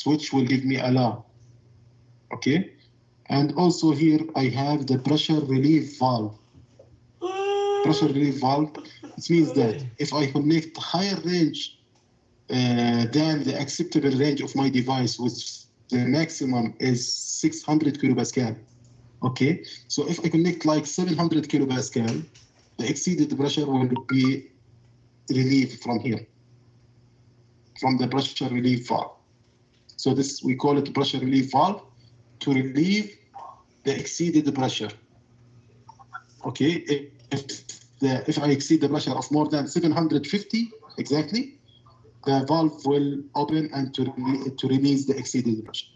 switch will give me alarm. Okay, and also here I have the pressure relief valve. Pressure relief valve, it means that if I connect higher range than the acceptable range of my device, which the maximum is 600 kilopascal. Okay, so if I connect like 700 kilopascal, the exceeded pressure will be relieved from here, from the pressure relief valve. So this, we call it pressure relief valve to relieve the exceeded pressure. Okay, if I exceed the pressure of more than 750 exactly, the valve will open and to release the exceeded pressure.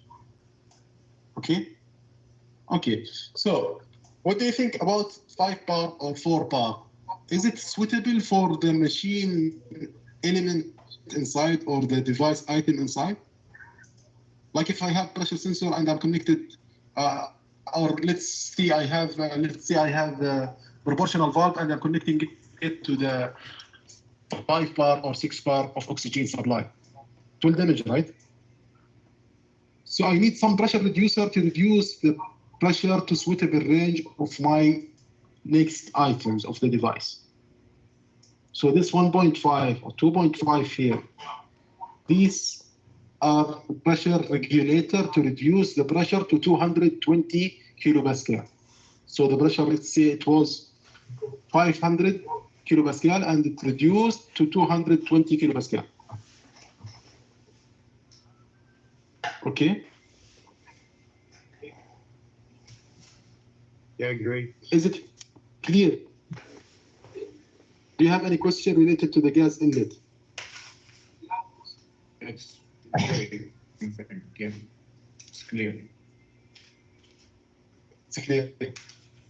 Okay. Okay. So, what do you think about 5 bar or 4 bar? Is it suitable for the machine element inside or the device item inside? Like if I have pressure sensor and I'm connected, or let's say I have a proportional valve and I'm connecting it to the 5 bar or 6 bar of oxygen supply. It will damage, right? So I need some pressure reducer to reduce the pressure to suitable range of my next items of the device. So this 1.5 or 2.5 here, these are pressure regulator to reduce the pressure to 220 kilopascal. So the pressure, let's say it was 500 kilopascal and it reduced to 220 kilopascal. Okay. Yeah, great. Is it clear? Do you have any question related to the gas inlet? It's great. Again, it's clear. It's clear.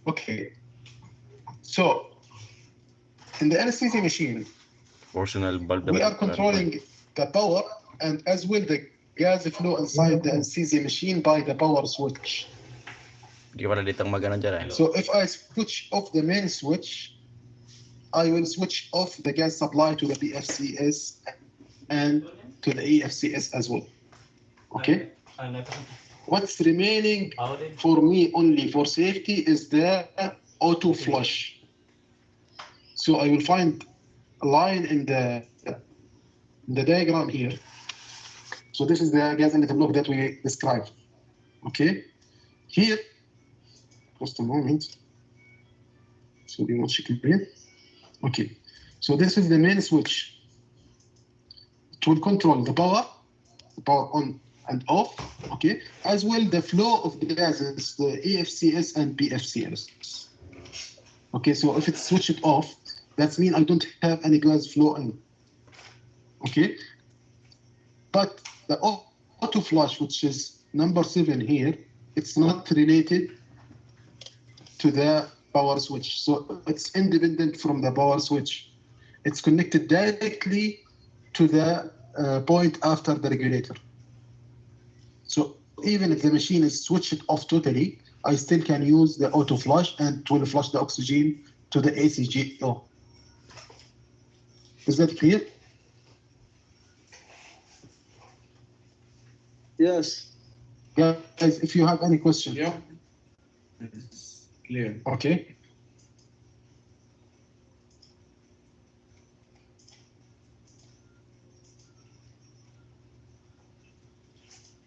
Okay. So, in the anesthesia machine, we are controlling the power and as well the gas flow inside the anesthesia machine by the power switch. So if I switch off the main switch, I will switch off the gas supply to the BFCS and to the EFCS as well. Okay? What's remaining for me only for safety is the auto flush. So I will find a line in the diagram here. So this is the gas inlet block that we described. Okay? Here, just a moment. So we will check it here. Okay. So this is the main switch. It will control the power on and off, okay, as well the flow of the gases, the EFCS and BFCS. Okay, so if it's switched off, that means I don't have any gas flow in. Okay, but the auto flush, which is number 7 here, it's not related to the power switch, so it's independent from the power switch. It's connected directly to the point after the regulator. So even if the machine is switched off totally, I still can use the auto flush and it will flush the oxygen to the ACGO. Is that clear? Yes. Guys, if you have any questions. Yeah. It's clear. Okay.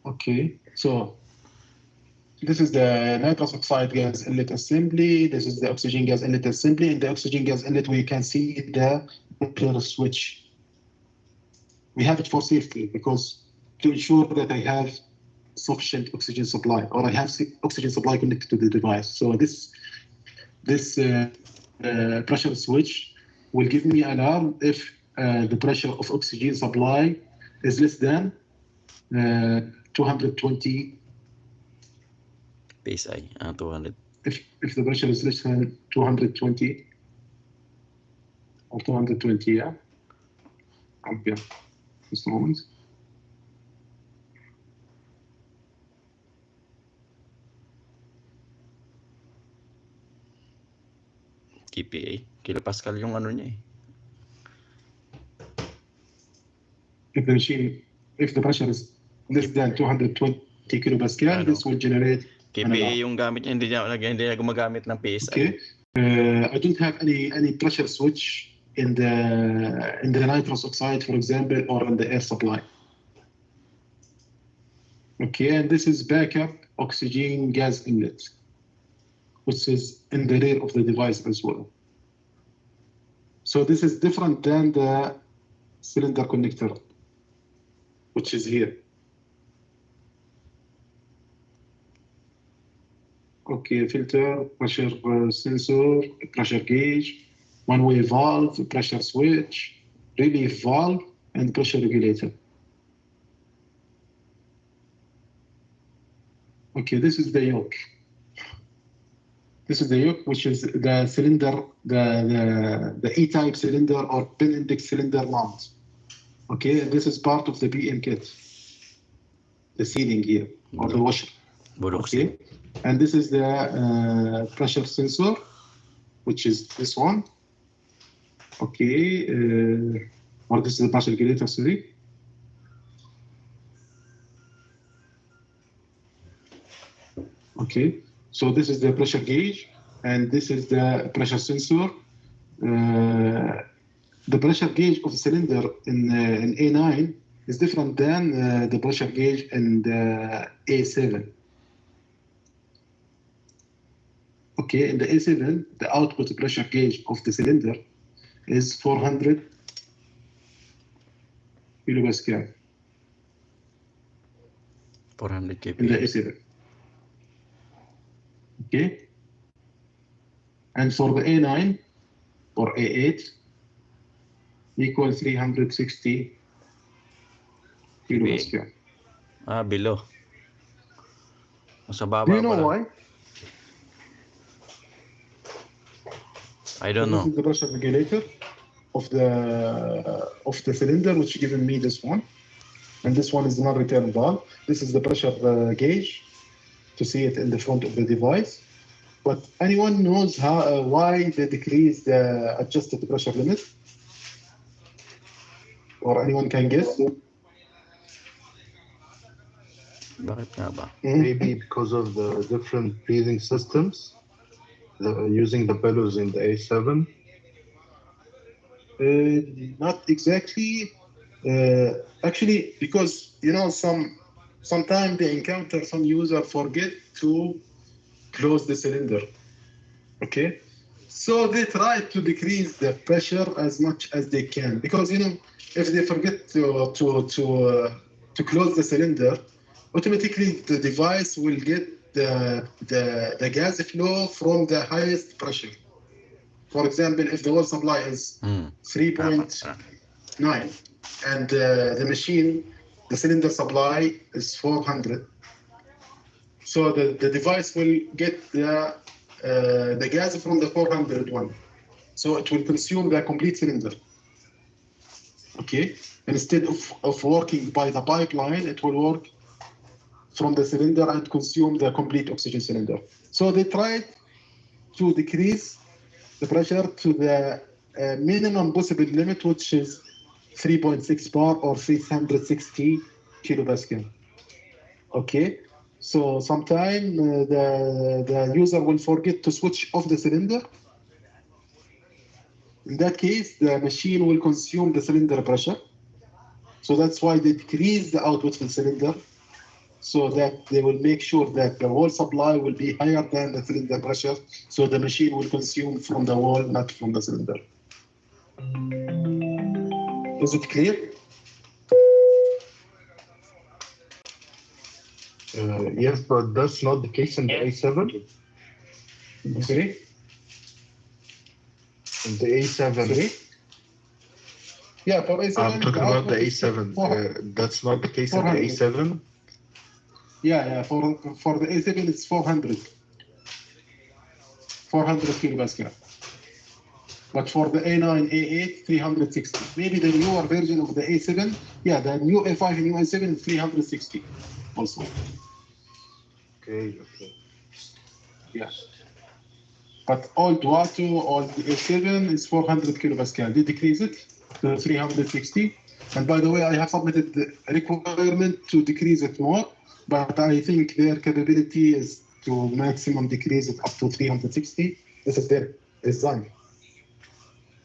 Okay, so this is the nitrous oxide gas inlet assembly. This is the oxygen gas inlet assembly. In the oxygen gas inlet, we can see the pressure switch. We have it for safety because to ensure that I have sufficient oxygen supply or I have oxygen supply connected to the device. So this pressure switch will give me an alarm if the pressure of oxygen supply is less than 220 PSI, 200. If the pressure is less than 220 or 220, yeah. Ampere. Just a moment. KPA, kilopascal yung ano niya eh. If the pressure is less than 220 kilopascal, Ano? this will generate an KPA alarm. yung gamit niya, hindi niya gumagamit ng PSI. Okay. I don't have any pressure switch in the nitrous oxide, for example, or in the air supply. Okay, and this is backup oxygen gas inlet, which is in the rear of the device as well. So this is different than the cylinder connector, which is here. Okay, filter, pressure sensor, pressure gauge, one-way valve, pressure switch, relief valve, and pressure regulator. Okay, this is the yoke. This is the yoke, which is the cylinder, the E-type cylinder or pin index cylinder mount. Okay, this is part of the BM kit. The sealing here, or the washer. Okay, and this is the pressure sensor, which is this one. Okay, or this is the pressure regulator, sorry. Okay, so this is the pressure gauge, and this is the pressure sensor. The pressure gauge of the cylinder in A9 is different than the pressure gauge in the A7. Okay, in the A7, the output pressure gauge of the cylinder is 400 kilopascal. 400 kPa. In the A7. Okay, and for the A9 or A8, equal 360 kilopascal. Below. Sa baba. Do you know why? I don't know. This is the pressure regulator of the cylinder, which given me this one, and this one is the non-return valve. This is the pressure gauge to see it in the front of the device. But anyone knows why they decrease the adjusted pressure limit? Or anyone can guess? Bakit nga ba? Maybe because of the different breathing systems, using the bellows in the A7. Not exactly. Actually, because sometimes they encounter some user forget to close the cylinder. Okay, so they try to decrease the pressure as much as they can, because if they forget to close the cylinder, automatically the device will get the gas flow from the highest pressure. For example, if the water supply is 3.9 and the machine, the cylinder supply is 400, so the device will get the gas from the 400 one. So it will consume the complete cylinder. Okay, instead of working by the pipeline, it will work from the cylinder and consume the complete oxygen cylinder. So they tried to decrease the pressure to the minimum possible limit, which is 3.6 bar or 360 kilopascal. Okay, so sometimes the user will forget to switch off the cylinder. In that case, the machine will consume the cylinder pressure. So that's why they decrease the output of the cylinder, so that they will make sure that the wall supply will be higher than the cylinder pressure, so the machine will consume from the wall, not from the cylinder. Is it clear? Yes, but that's not the case in the A7. Sorry? In the A7. Sorry? Yeah, for A7. I'm talking about the A7. That's not the case in the A7. Yeah, for the A7 it's 400 kilopascal. But for the A9, A8, 360. Maybe the newer version of the A7, yeah, the new A5 and new A7 is 360 also. Okay. Yeah. But old Duato, old A7 is 400 kilopascal. They decrease it to 360. And by the way, I have submitted the requirement to decrease it more, but I think their capability is to maximum decrease it up to 360. This is their design.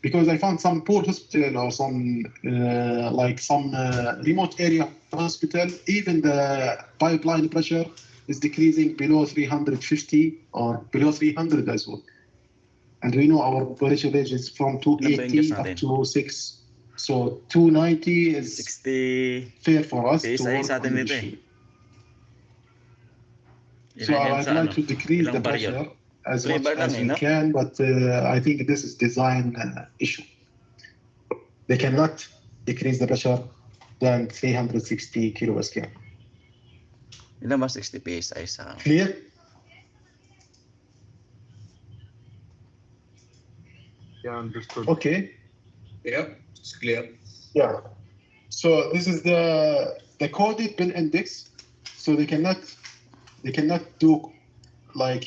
Because I found some poor hospital or some like some remote area hospital, even the pipeline pressure is decreasing below 350 or below 300 as well. And we know our operation range is from 280 up to 6. So 290 is 60 fair for us to PSI work sa on the atin nito eh. machine. So Ilan yan I'd sa like ano? to decrease the Ilang barrier? pressure as Three much bar lang as eh, we no? can, but I think this is design issue. They cannot decrease the pressure than 360 kilopascal. Ilan ba 60 PSI sa... Clear? Yeah, understood. Okay. Yeah, it's clear. Yeah. So this is the coded bin index. So they cannot do like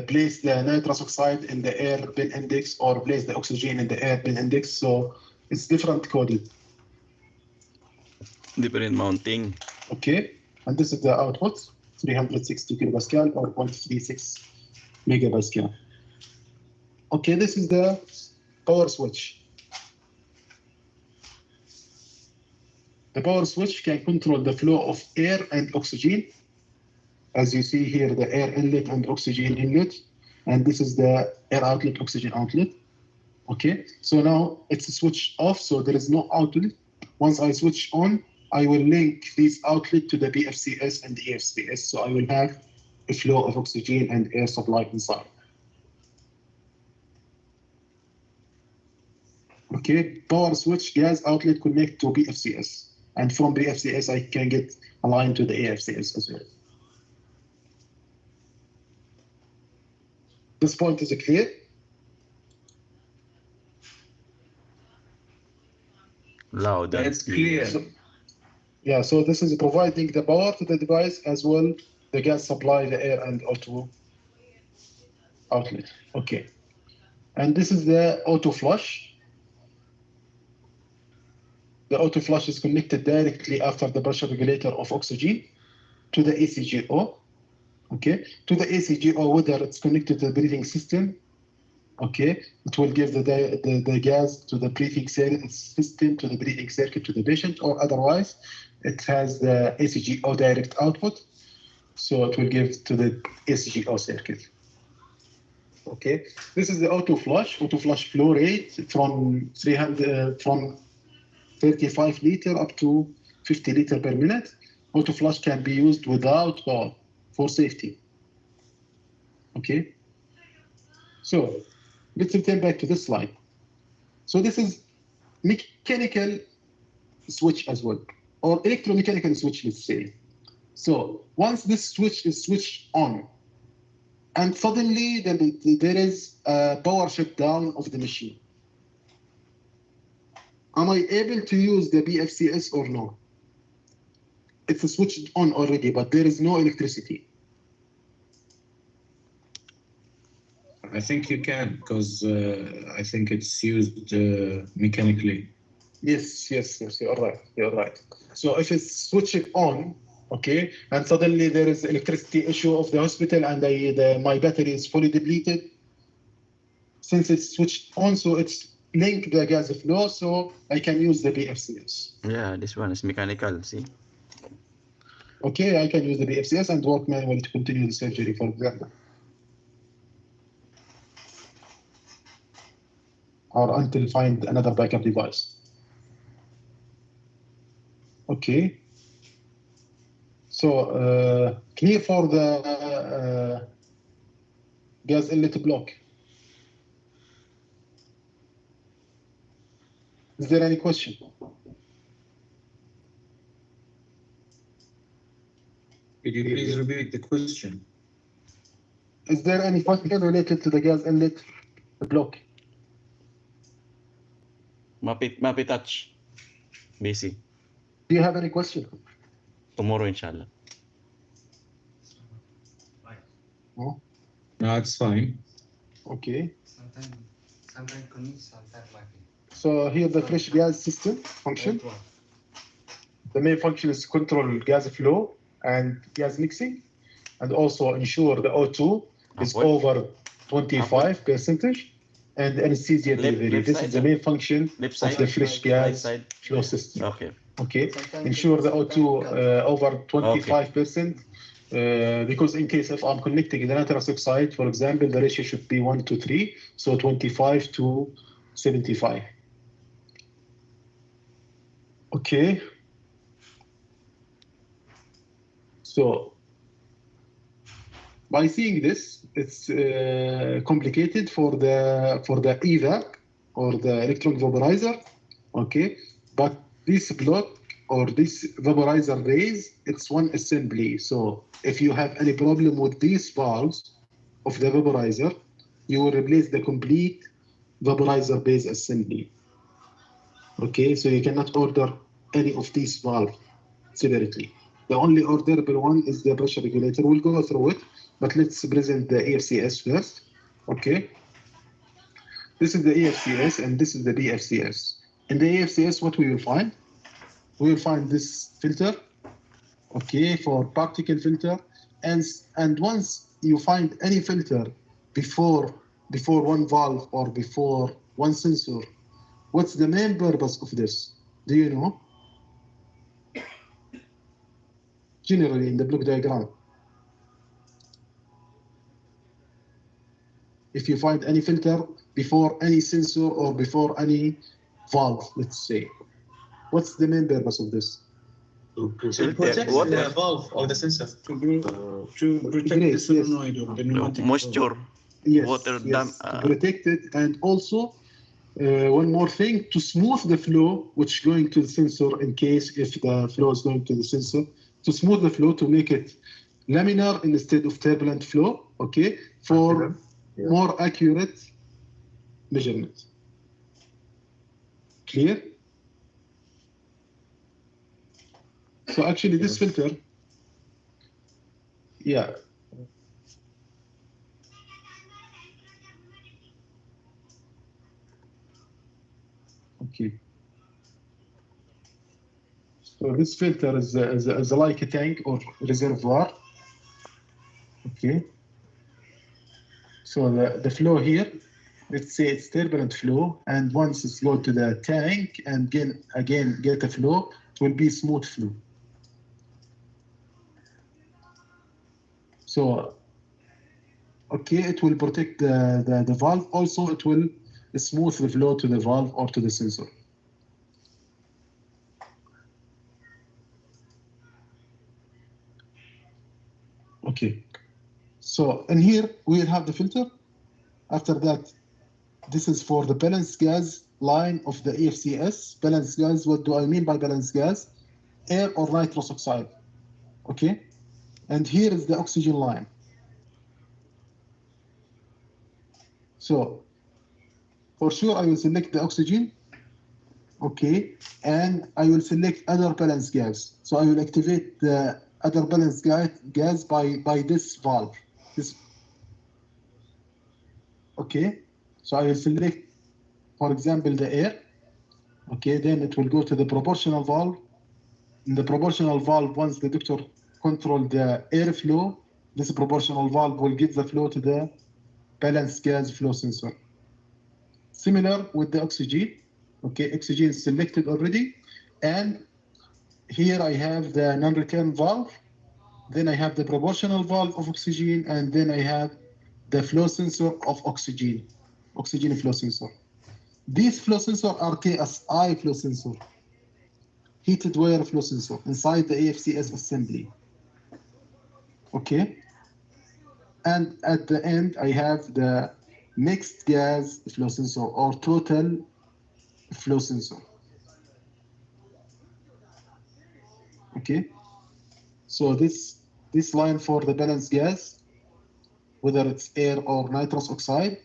place the nitrous oxide in the air bin index or place the oxygen in the air bin index. So it's different coded. Different mounting. Okay. And this is the output, 360 kilopascal or 0.36 megapascal. Okay, this is the power switch. The power switch can control the flow of air and oxygen. As you see here, the air inlet and oxygen inlet. And this is the air outlet, oxygen outlet. Okay, so now it's switched off, so there is no outlet. Once I switch on, I will link this outlet to the BFCS and the EFCS. So I will have a flow of oxygen and air supply inside. Okay, power switch gas outlet connect to BFCS. And from BFCS, I can get aligned to the AFCS as well. This point is clear? Loud and That's clear. Yeah, so this is providing the power to the device as well, the gas supply, the air and auto outlet. Okay. And this is the auto flush. The auto flush is connected directly after the pressure regulator of oxygen to the ACGO. Okay, to the ACGO, whether it's connected to the breathing system. Okay, it will give the gas to the breathing system, to the breathing circuit to the patient, or otherwise it has the ACGO direct output. So it will give to the ACGO circuit. Okay, this is the auto flush flow rate from 35 liter up to 50 liter per minute. Auto flush can be used without power for safety. Okay, so let's return back to this slide. So this is mechanical switch as well, or electromechanical switch, let's say. So once this switch is switched on, and suddenly there is a power shutdown of the machine, am I able to use the BFCS or no? It's switched on already, but there is no electricity. I think you can, because I think it's used mechanically. Yes, you're right. So if it's switched on, okay, and suddenly there is electricity issue of the hospital and my battery is fully depleted, since it's switched on, so it's linked the gas flow, so I can use the BFCS. Yeah, this one is mechanical, see? Okay, I can use the BFCS and work manually to continue the surgery, for example. Or until find another backup device. Okay. So clear for the gas inlet block. Is there any question? Could you please repeat the question? Is there any question related to the gas inlet block? Mapi touch. Basic. Do you have any question? Tomorrow, inshallah. No? No, it's fine. Okay. Sometimes connect, sometimes Mapi. So here the fresh gas system function. The main function is to control gas flow and gas mixing, and also ensure the O2 is Upward. over 25%, and anesthesia delivery. left This side, is the main function Left of side, the fresh right gas side. flow system. Okay. Okay, ensure the O2 over 25%, because in case if I'm connecting the nitrous oxide, for example, the ratio should be 1 to 3, so 25 to 75. Okay. So by seeing this, it's complicated for the EVAC or the electron vaporizer. Okay, but this block or this vaporizer base, it's one assembly. So if you have any problem with these valves of the vaporizer, you will replace the complete vaporizer base assembly. Okay, so you cannot order any of these valves separately. The only orderable one is the pressure regulator. We'll go through it, but let's present the EFCS first. Okay, this is the EFCS and this is the BFCS. In the EFCS, what we will find? We will find this filter, okay, for particle filter, and once you find any filter before one valve or before one sensor, what's the main purpose of this? Do you know? Generally in the block diagram, if you find any filter before any sensor or before any valve, let's say, what's the main purpose of this? To Filter, protect water. the valve or the sensor. To protect Great, the solenoid or the pneumatic. Moisture. Yes, Water yes, dam- to protect it, and also one more thing, to smooth the flow which going to the sensor in case if the flow is going to the sensor, to smooth the flow, to make it laminar instead of turbulent flow, okay, for more accurate measurement. Clear? So actually this filter, yeah. Okay. So this filter is like a tank or reservoir. Okay. So the flow here, let's say it's turbulent flow, and once it's go to the tank and again get a flow, it will be smooth flow. So, okay, it will protect the valve. Also, it will smooth the flow to the valve or to the sensor. Okay. So, in here, we will have the filter. After that, this is for the balanced gas line of the EFCS. Balanced gas, what do I mean by balanced gas? Air or nitrous oxide. Okay. And here is the oxygen line. So, for sure, I will select the oxygen. Okay. And I will select other balanced gas. So I will activate the other balanced gas by this valve. This. Okay. So I will select, for example, the air. Okay. Then it will go to the proportional valve. In the proportional valve, once the doctor control the airflow, this proportional valve will give the flow to the balanced gas flow sensor. Similar with the oxygen. Okay, oxygen is selected already. And here I have the non-return valve. Then I have the proportional valve of oxygen, and then I have the flow sensor of oxygen flow sensor. These flow sensor are KSI flow sensor, heated wire flow sensor inside the EFCS assembly. Okay. And at the end, I have the mixed gas flow sensor or total flow sensor. Okay. So this line for the balanced gas, whether it's air or nitrous oxide,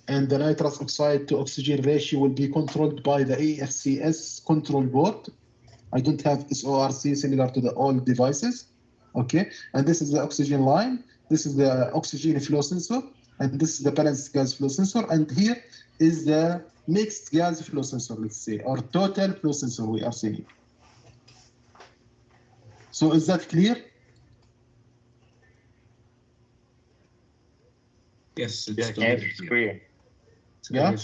and the nitrous oxide to oxygen ratio will be controlled by the EFCS control board. I don't have SORC similar to the old devices. Okay. And this is the oxygen line. This is the oxygen flow sensor, and this is the balanced gas flow sensor. And here is the mixed gas flow sensor, let's say, or total flow sensor we are seeing. So is that clear? Yes, Yeah, it's clear. Yeah.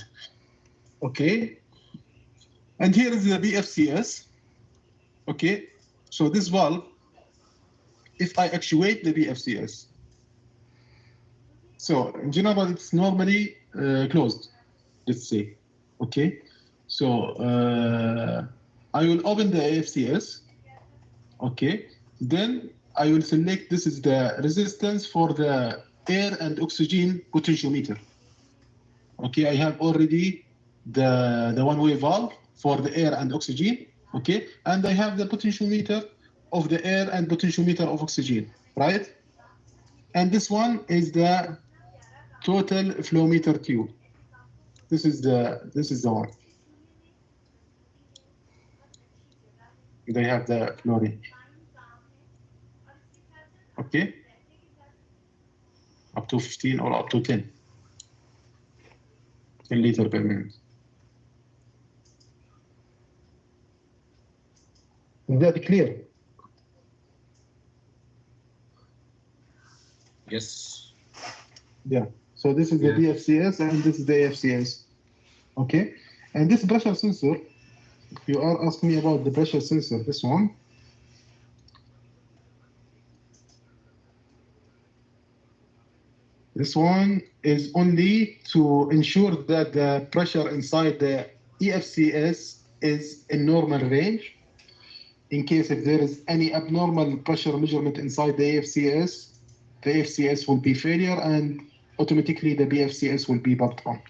Okay. And here is the BFCS. Okay. So this valve, if I actuate the BFCS, so in general, it's normally closed, let's say. Okay. So I will open the AFCS. Okay. Then I will select, this is the resistance for the air and oxygen potentiometer. Okay, I have already the one-way valve for the air and oxygen. Okay, and I have the potentiometer of the air and potentiometer of oxygen, right? And this one is the total flow meter tube. This is the one. They have the flow range. Okay, up to 15 or up to 10 liter per minute. Is that clear? Yes. Yeah. So this is the BFCS and this is the AFCS. Okay. And this pressure sensor, if you are asking me about the pressure sensor, this one. This one is only to ensure that the pressure inside the EFCS is in normal range. In case if there is any abnormal pressure measurement inside the AFCS will be failure and automatically the BFCS will be popped on.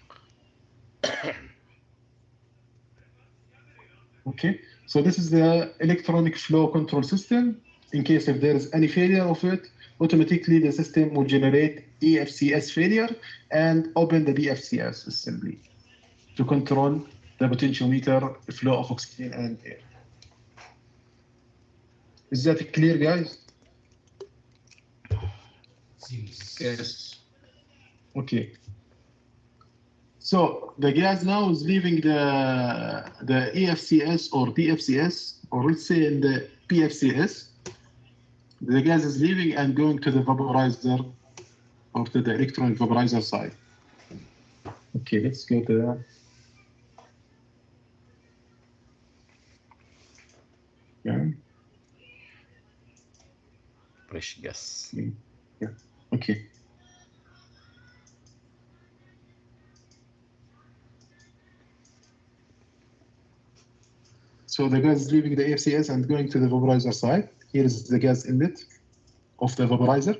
Okay, so this is the electronic flow control system. In case if there is any failure of it, automatically the system will generate EFCS failure and open the BFCS assembly to control the potentiometer flow of oxygen and air. Is that clear, guys? Yes. Okay. So the gas now is leaving the EFCS or PFCS, or let's say in the PFCS. The gas is leaving and going to the vaporizer or to the electronic vaporizer side. Okay, let's go to that. Yeah. Fresh gas. Yeah. Okay. So the gas is leaving the AFCS and going to the vaporizer side. Here is the gas inlet of the vaporizer.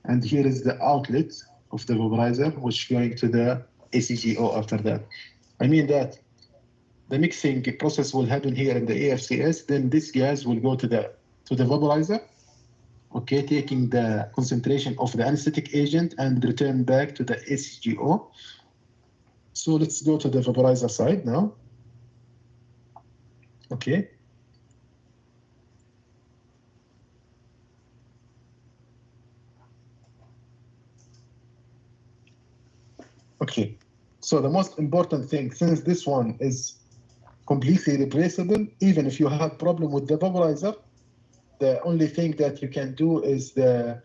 And here is the outlet of the vaporizer, which is going to the ACGO after that. I mean that the mixing process will happen here in the AFCS, then this gas will go to the vaporizer, okay, taking the concentration of the anesthetic agent and return back to the ACGO. So let's go to the vaporizer side now. Okay. Okay. So the most important thing, since this one is completely replaceable, even if you have problem with the vaporizer, the only thing that you can do is to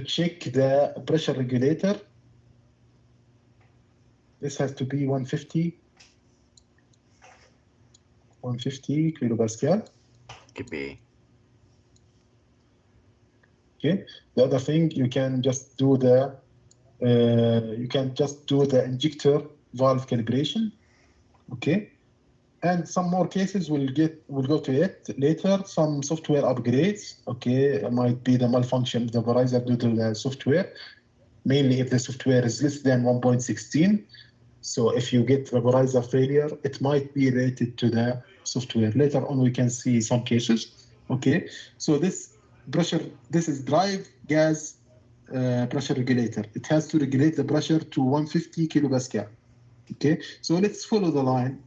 check the pressure regulator. This has to be 150 kilopascal. KPA. Okay. The other thing, you can just do the injector valve calibration. Okay. And some more cases we'll go to it later. Some software upgrades. Okay, it might be the malfunction of the vaporizer due to the software. Mainly if the software is less than 1.16. So if you get vaporizer failure, it might be related to the software. Later on, we can see some cases. Okay, so this is drive gas pressure regulator. It has to regulate the pressure to 150 kilopascal. Okay, so let's follow the line.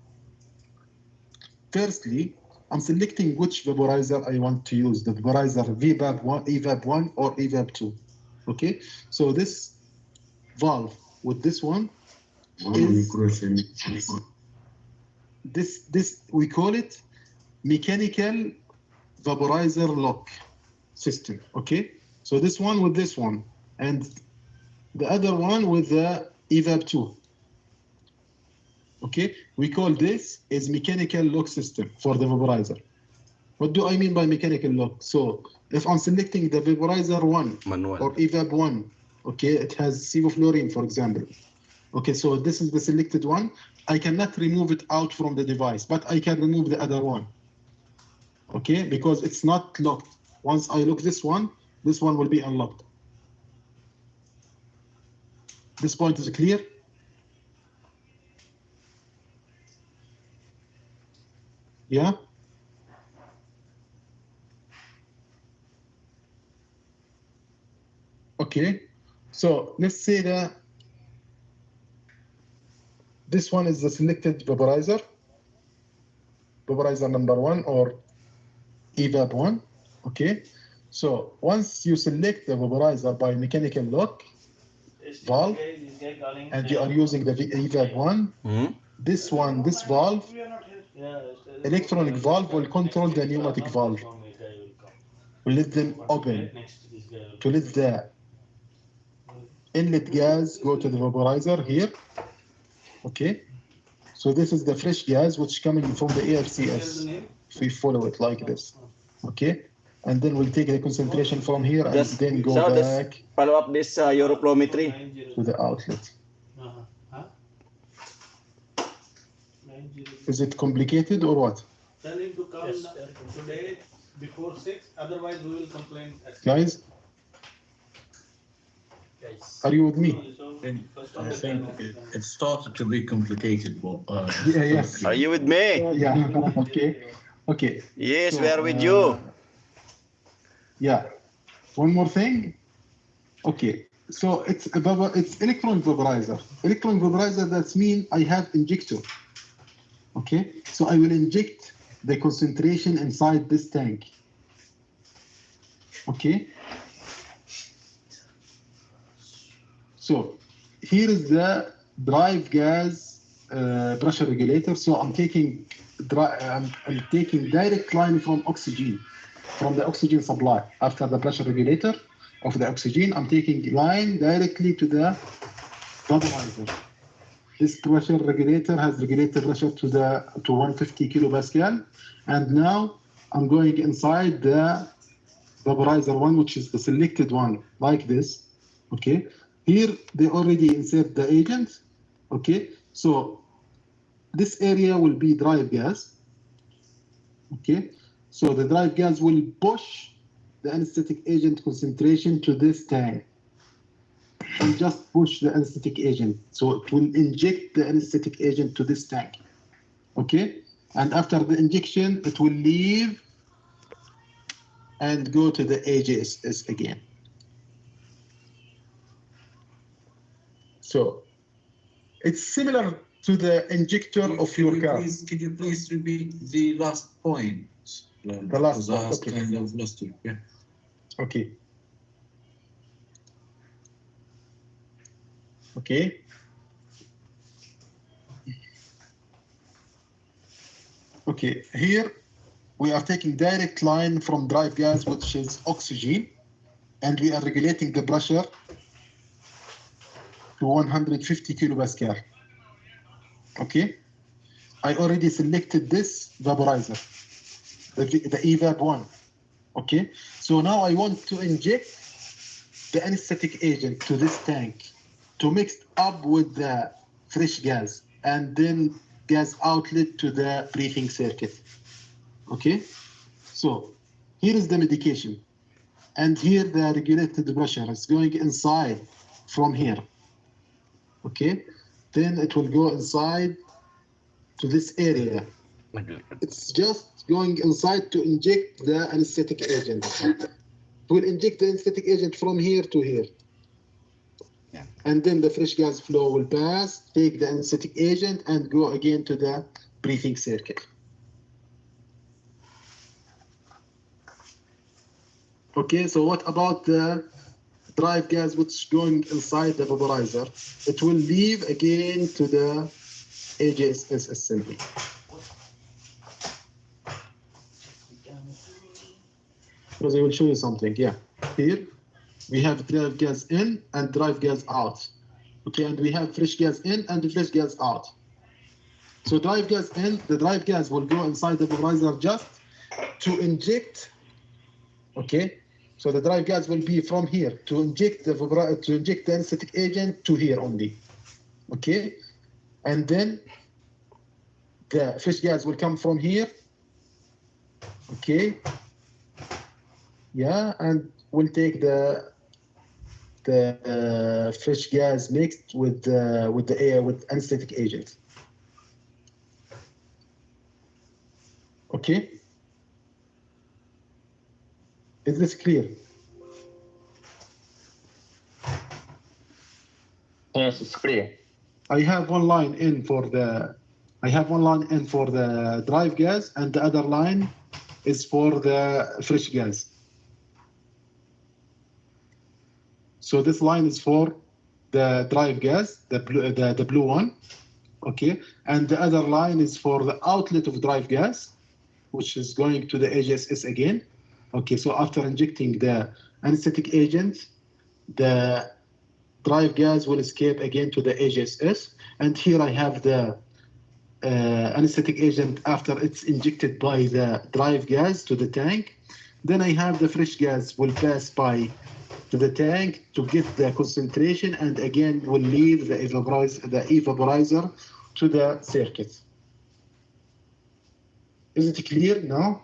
Firstly, I'm selecting which vaporizer I want to use, the vaporizer VVAP 1, EVAP 1 or EVAP 2. Okay, so this valve with this one is this we call it mechanical vaporizer lock system. Okay, so this one with this one, and the other one with the evap 2. Okay, we call this is mechanical lock system for the vaporizer. What do I mean by mechanical lock? So if I'm selecting the vaporizer 1 Manual. or evap 1, okay, it has sevoflurane, for example. Okay, so this is the selected one. I cannot remove it out from the device, but I can remove the other one. Okay, because it's not locked. Once I lock this one will be unlocked. This point is clear? Yeah? Okay, so let's say that this one is the selected vaporizer number 1 or evap 1. Okay, so once you select the vaporizer by mechanical lock valve and you are using the evap 1, this one, this valve, electronic valve will control the pneumatic valve, will let them open to let the inlet gas go to the vaporizer here. Okay, so this is the fresh gas which coming from the AFCS. If we follow it like this, okay, and then we'll take the concentration from here and then go back. Follow up this Europlometry to the outlet. Is it complicated or what? Tell him to come today before 6, otherwise we will complain. Guys, are you with me? I think it started to be complicated. Yes. Are you with me? Yeah. Okay. Yes, So, we are with you. Yeah. One more thing. Okay. So it's electron vaporizer. Electron vaporizer, that means I have injector. Okay. So I will inject the concentration inside this tank. Okay. So here is the drive gas pressure regulator. So I'm taking direct line from the oxygen supply. After the pressure regulator of the oxygen, I'm taking line directly to the vaporizer. This pressure regulator has regulated pressure to 150 kilopascal, and now I'm going inside the vaporizer 1, which is the selected one, like this. Okay. Here they already insert the agent. Okay, so this area will be drive gas. Okay, so the drive gas will push the anesthetic agent concentration to this tank and just push the anesthetic agent. So it will inject the anesthetic agent to this tank. Okay, and after the injection, it will leave and go to the AJSS again. So it's similar to the injector of your car. Could you please repeat the last point? The last point, okay. Kind of lost it. Yeah. Okay. Okay. Okay, here we are taking direct line from drive gas, which is oxygen, and we are regulating the pressure to 150 kilopascal. Okay, I already selected this vaporizer, the evap 1. Okay, so now I want to inject the anesthetic agent to this tank to mix up with the fresh gas and then gas outlet to the breathing circuit. Okay, so here is the medication, and here the regulated pressure is going inside from here. Okay, then it will go inside to this area. It's just going inside to inject the anesthetic agent. It will inject the anesthetic agent from here to here. Yeah. And then the fresh gas flow will pass, take the anesthetic agent, and go again to the breathing circuit. Okay, so what about the drive gas which is going inside the vaporizer? It will leave again to the AJSS assembly. because I will show you something. Yeah, here we have drive gas in and drive gas out. Okay, and we have fresh gas in and fresh gas out. So drive gas in, the drive gas will go inside the vaporizer just to inject. Okay, so the drive gas will be from here to inject the anesthetic agent to here only. Okay, and then the fresh gas will come from here. Okay, yeah, and we'll take the fresh gas mixed with the air with anesthetic agent. Okay, is this clear? Yes, it's clear. I have one line in for the drive gas, and the other line is for the fresh gas. So this line is for the drive gas, the blue one, okay, and the other line is for the outlet of drive gas, which is going to the AGSS again. Okay, so after injecting the anesthetic agent, the drive gas will escape again to the AGSS, and here I have the anesthetic agent after it's injected by the drive gas to the tank. Then I have the fresh gas will pass by to the tank to get the concentration, and again will leave the evaporizer to the circuit. Is it clear now?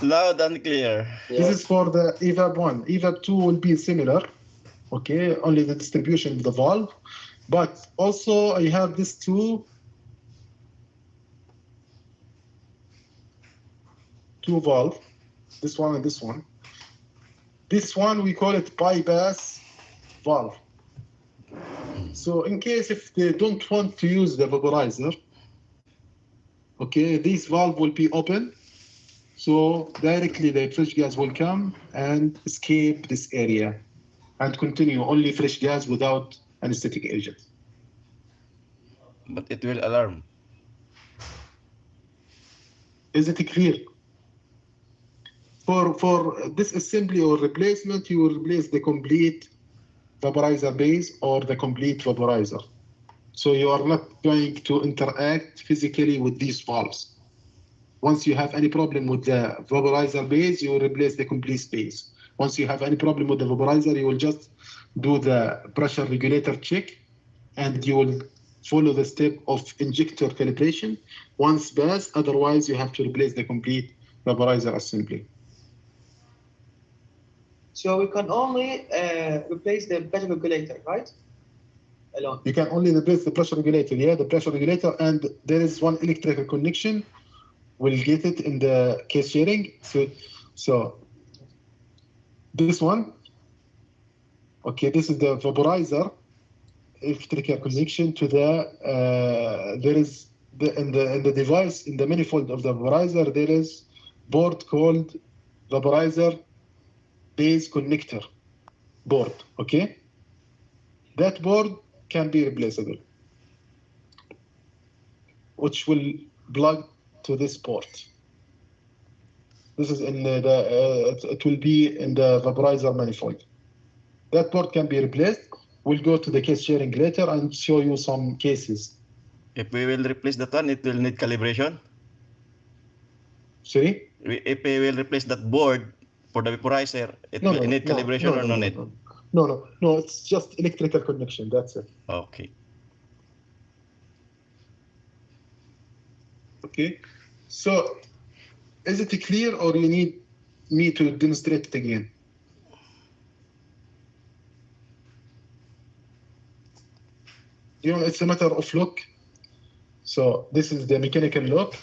Loud and clear. This is for the evap 1. Evap 2 will be similar, okay, only the distribution of the valve. But also I have these two valve, this one and this one. This one we call it bypass valve. So in case if they don't want to use the vaporizer, okay, this valve will be open. So directly the fresh gas will come and escape this area and continue only fresh gas without anesthetic agent. But it will alarm. Is it clear? For this assembly or replacement, you will replace the complete vaporizer base or the complete vaporizer. So you are not going to interact physically with these valves. Once you have any problem with the vaporizer base, you will replace the complete base. Once you have any problem with the vaporizer, you will just do the pressure regulator check, and you will follow the step of injector calibration. Once passed, otherwise you have to replace the complete vaporizer assembly. So we can only replace the pressure regulator, right? Alone. You can only replace the pressure regulator, yeah, the pressure regulator, and there is one electrical connection. We'll get it in the case sharing. So this one, okay, this is the vaporizer electrical connection to the, there is in the device, in the manifold of the vaporizer, there is board called vaporizer base connector board, okay? That board can be replaceable, which will plug to this port. This is in it will be in the vaporizer manifold. That port can be replaced. We'll go to the case sharing later and show you some cases. If we will replace that one, it will need calibration. Sorry? If we will replace that board for the vaporizer, it will need calibration or no need? No, it's just electrical connection, that's it. Okay. Okay, so is it clear or you need me to demonstrate it again? You know, it's a matter of look. So this is the mechanical lock,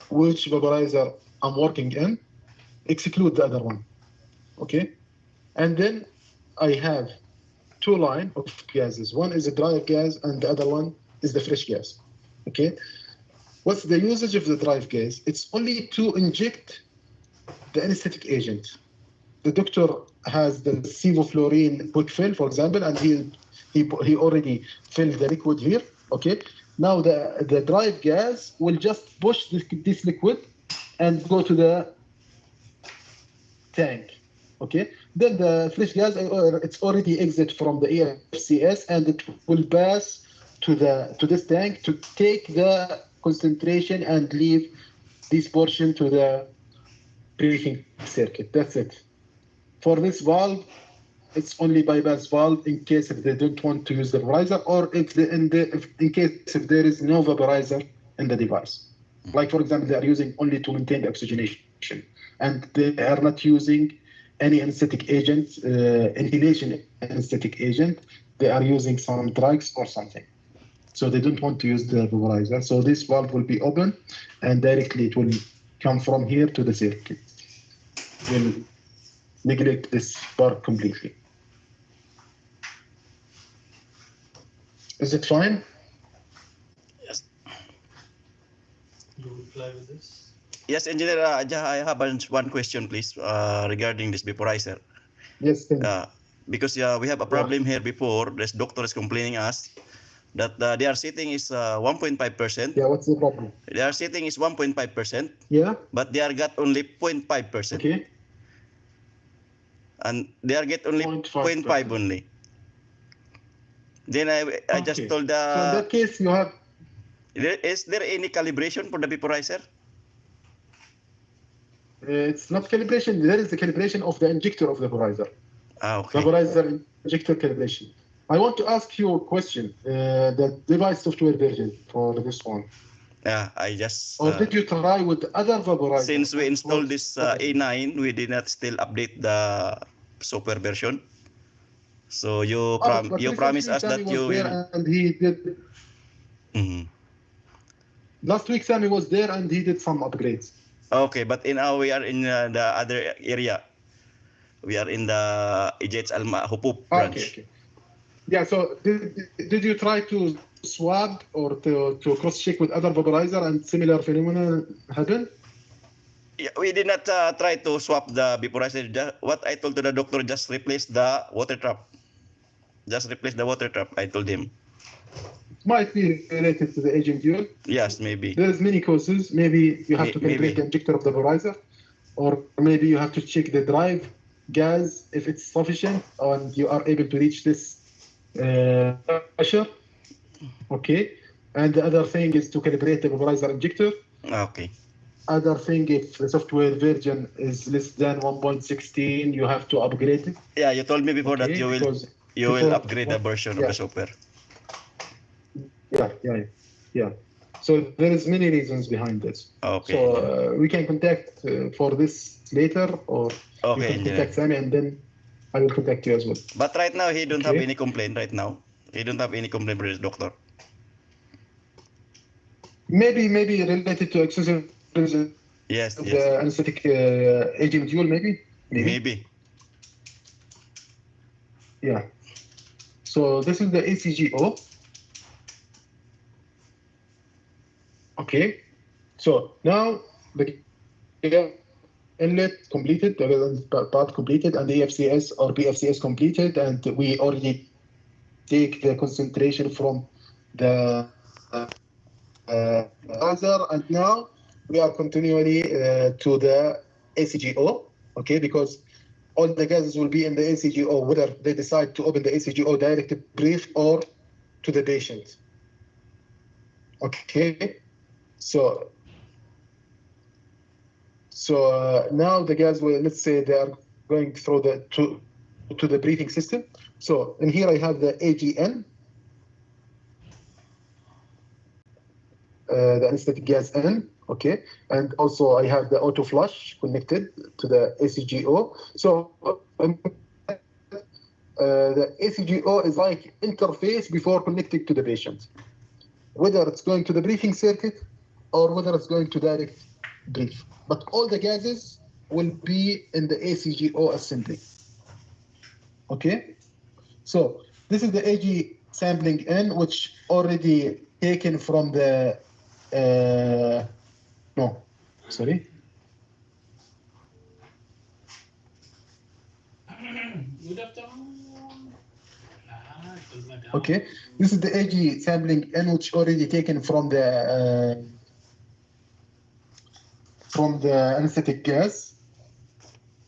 which vaporizer I'm working in, exclude the other one, okay? And then I have two lines of gases. One is a drive gas and the other one is the fresh gas, okay? What's the usage of the drive gas? It's only to inject the anesthetic agent. The doctor has the sevoflurane quick fill, for example, and he already filled the liquid here, okay? Now the drive gas will just push this liquid and go to the tank. Okay. Then the fresh gas, it's already exit from the EFCS and it will pass to this tank to take the concentration and leave this portion to the breathing circuit. That's it. For this valve, it's only bypass valve in case if they don't want to use the vaporizer, or if in case if there is no vaporizer in the device. Like for example, they are using only to maintain the oxygenation, and they are not using any anesthetic agent, inhalation anesthetic agent. They are using some drugs or something. So they don't want to use the vaporizer. So this valve will be open, and directly it will come from here to the circuit. Will neglect this part completely. Is it fine? Yes. You reply with this. Yes, engineer. I have one question, please, regarding this vaporizer. Yes, thank you. Because we have a problem here before. This doctor is complaining us that their setting is 1.5%. Yeah, what's the problem? Their setting is 1.5%. Yeah. But they are got only 0.5%. Okay. And they are get only 0.5%. 0.5 only. Then I just told So in that case, you have. Is there any calibration for the vaporizer? It's not calibration. There is the calibration of the injector of the vaporizer. Okay. Vaporizer injector calibration. I want to ask you a question. The device software version for this one. Yeah, I just. Or did you try with other vaporizers? Since we installed this A9, we did not still update the software version. So you promised us that you will. And he did. Last week, Sammy was there and he did some upgrades. Okay, but we are in the other area. We are in the EJH Alma Hupub branch. Okay. Yeah, so did you try to swap or to cross-check with other vaporizer and similar phenomena happen? Yeah, we did not try to swap the vaporizer. What I told to the doctor, just replace the water trap. Just replace the water trap, I told him. It might be related to the agent fuel. Yes, maybe. There's many causes. Maybe you have to calibrate the injector of the vaporizer, or maybe you have to check the drive gas if it's sufficient and you are able to reach this pressure. Okay. And the other thing is to calibrate the vaporizer injector. Okay. Other thing, if the software version is less than 1.16, you have to upgrade it. Yeah, you told me before that you will upgrade the version of the software. Yeah. So there is many reasons behind this. Okay. So we can contact for this later, or you can contact Sammy, and then I will contact you as well. But right now he don't have any complaint. Right now he don't have any complaint for his doctor. Maybe related to excessive. Yes. The anesthetic agent dual, maybe. Yeah. So this is the ACGO. Okay. So now the inlet completed, the part completed, and the EFCS or BFCS completed, and we already take the concentration from the other, and now we are continually to the ACGO, okay, because all the gases will be in the ACGO, whether they decide to open the ACGO direct brief or to the patient. Okay, so now the gas will, let's say they are going through to the breathing system. So in here I have the AGN, the anesthetic gas N, okay, and also I have the auto flush connected to the ACGO. So the ACGO is like interface before connecting to the patient, whether it's going to the breathing circuit or whether it's going to direct breathe. But all the gases will be in the ACGO assembly. Okay, so this is the AG sampling N, which already taken from the no, sorry. Good afternoon. It was like Okay, this is the AG sampling N, which already taken from the anesthetic gas.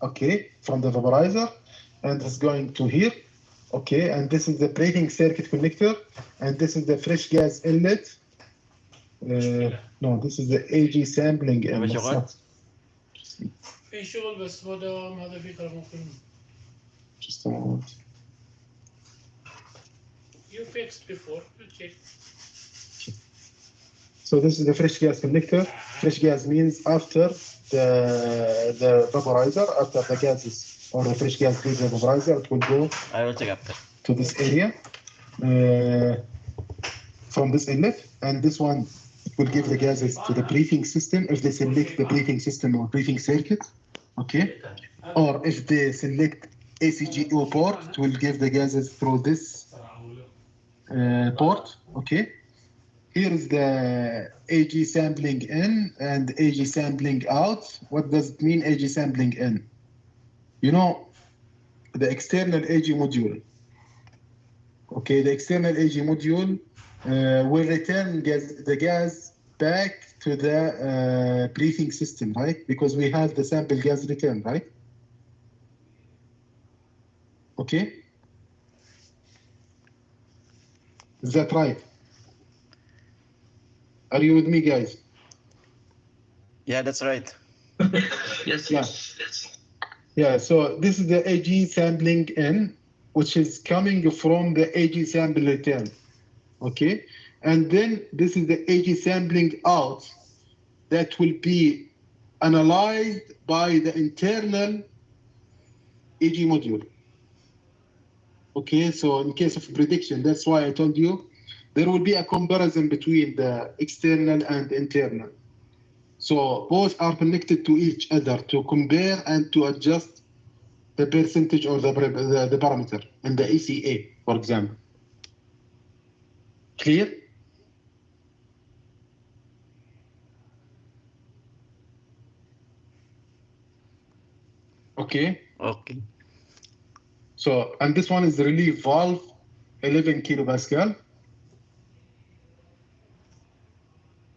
Okay, from the vaporizer, and it's going to here. Okay, and this is the breathing circuit connector, and this is the fresh gas inlet. No, this is the AG sampling N. مش It's شغال؟ not- في شغل بس ما دام هذا في كلام ممكن. Just a moment. You fixed before. You check. So this is the fresh gas connector. Fresh gas means after the vaporizer, after the gases or the fresh gas leaves the vaporizer, it will go I will check after. to this area from this inlet, and this one it will give the gases to the breathing system if they select the breathing system or breathing circuit, okay? Or if they select ACGO port, it will give the gases through this port, okay? Here is the AG sampling in and AG sampling out. What does it mean, AG sampling in? You know, the external AG module. Okay, the external AG module will return the gas back to the breathing system, right? Because we have the sample gas return, right? Okay? Is that right? Are you with me, guys? Yeah, that's right. Yes. Yeah. Yeah, so this is the AG sampling in, which is coming from the AG sample return. Okay, and then this is the AG sampling out that will be analyzed by the internal AG module. Okay, so in case of prediction, that's why I told you there will be a comparison between the external and internal. So both are connected to each other to compare and to adjust the percentage or the parameter in the ECA, for example. Clear? Okay. Okay. So, and this one is the relief valve, 11 kilopascal,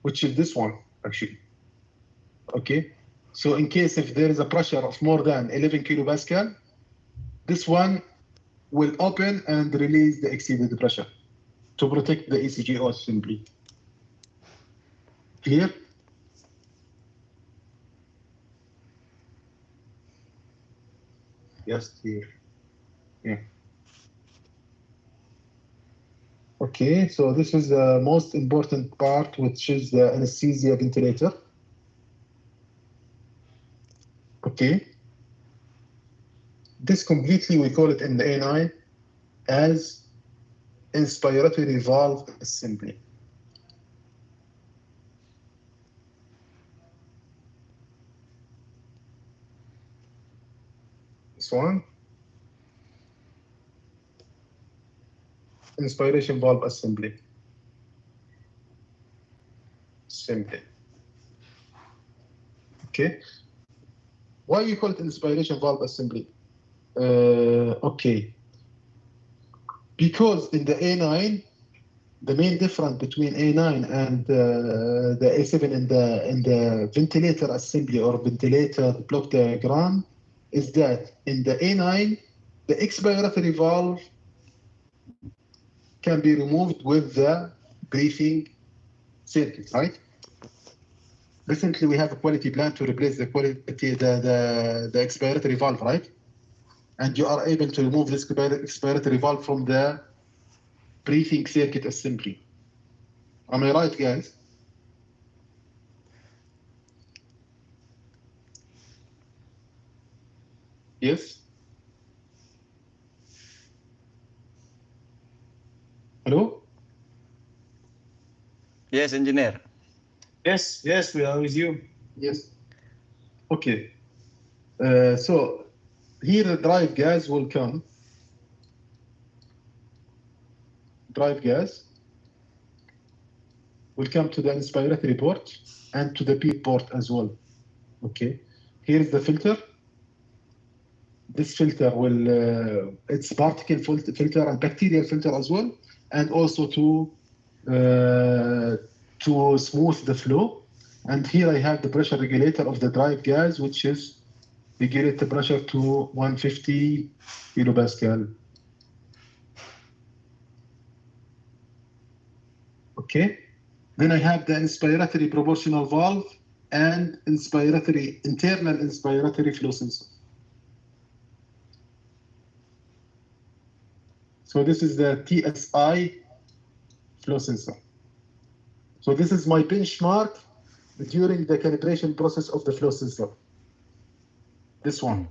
which is this one, actually. Okay. So in case if there is a pressure of more than 11 kilopascal, this one will open and release the exceeded pressure to protect the ECGO simply. Clear? Yes, clear. Yeah. Okay, so this is the most important part, which is the anesthesia ventilator. Okay. This completely, we call it in the A9 as inspiratory valve assembly. This one, inspiration valve assembly. Simply. Okay. Why you call it inspiration valve assembly? Okay. Because in the A9, the main difference between A9 and the A7 in the ventilator assembly or ventilator block diagram is that in the A9, the expiratory valve can be removed with the breathing circuit, right? Recently, we have a quality plan to replace the expiratory valve, right? And you are able to remove this expiratory valve from the breathing circuit assembly. Am I right, guys? Yes? Hello? Yes, engineer. Yes, we are with you. Yes. Okay. So here the drive gas will come. Drive gas will come to the inspiratory port and to the PEEP port as well. Okay. Here's the filter. This filter will, it's particle filter and bacterial filter as well. and also to smooth the flow. And here I have the pressure regulator of the drive gas, which is regulate the pressure to 150 kilopascal. Okay. Then I have the inspiratory proportional valve and internal inspiratory flow sensor. So this is the TSI flow sensor. So this is my benchmark during the calibration process of the flow sensor. This one.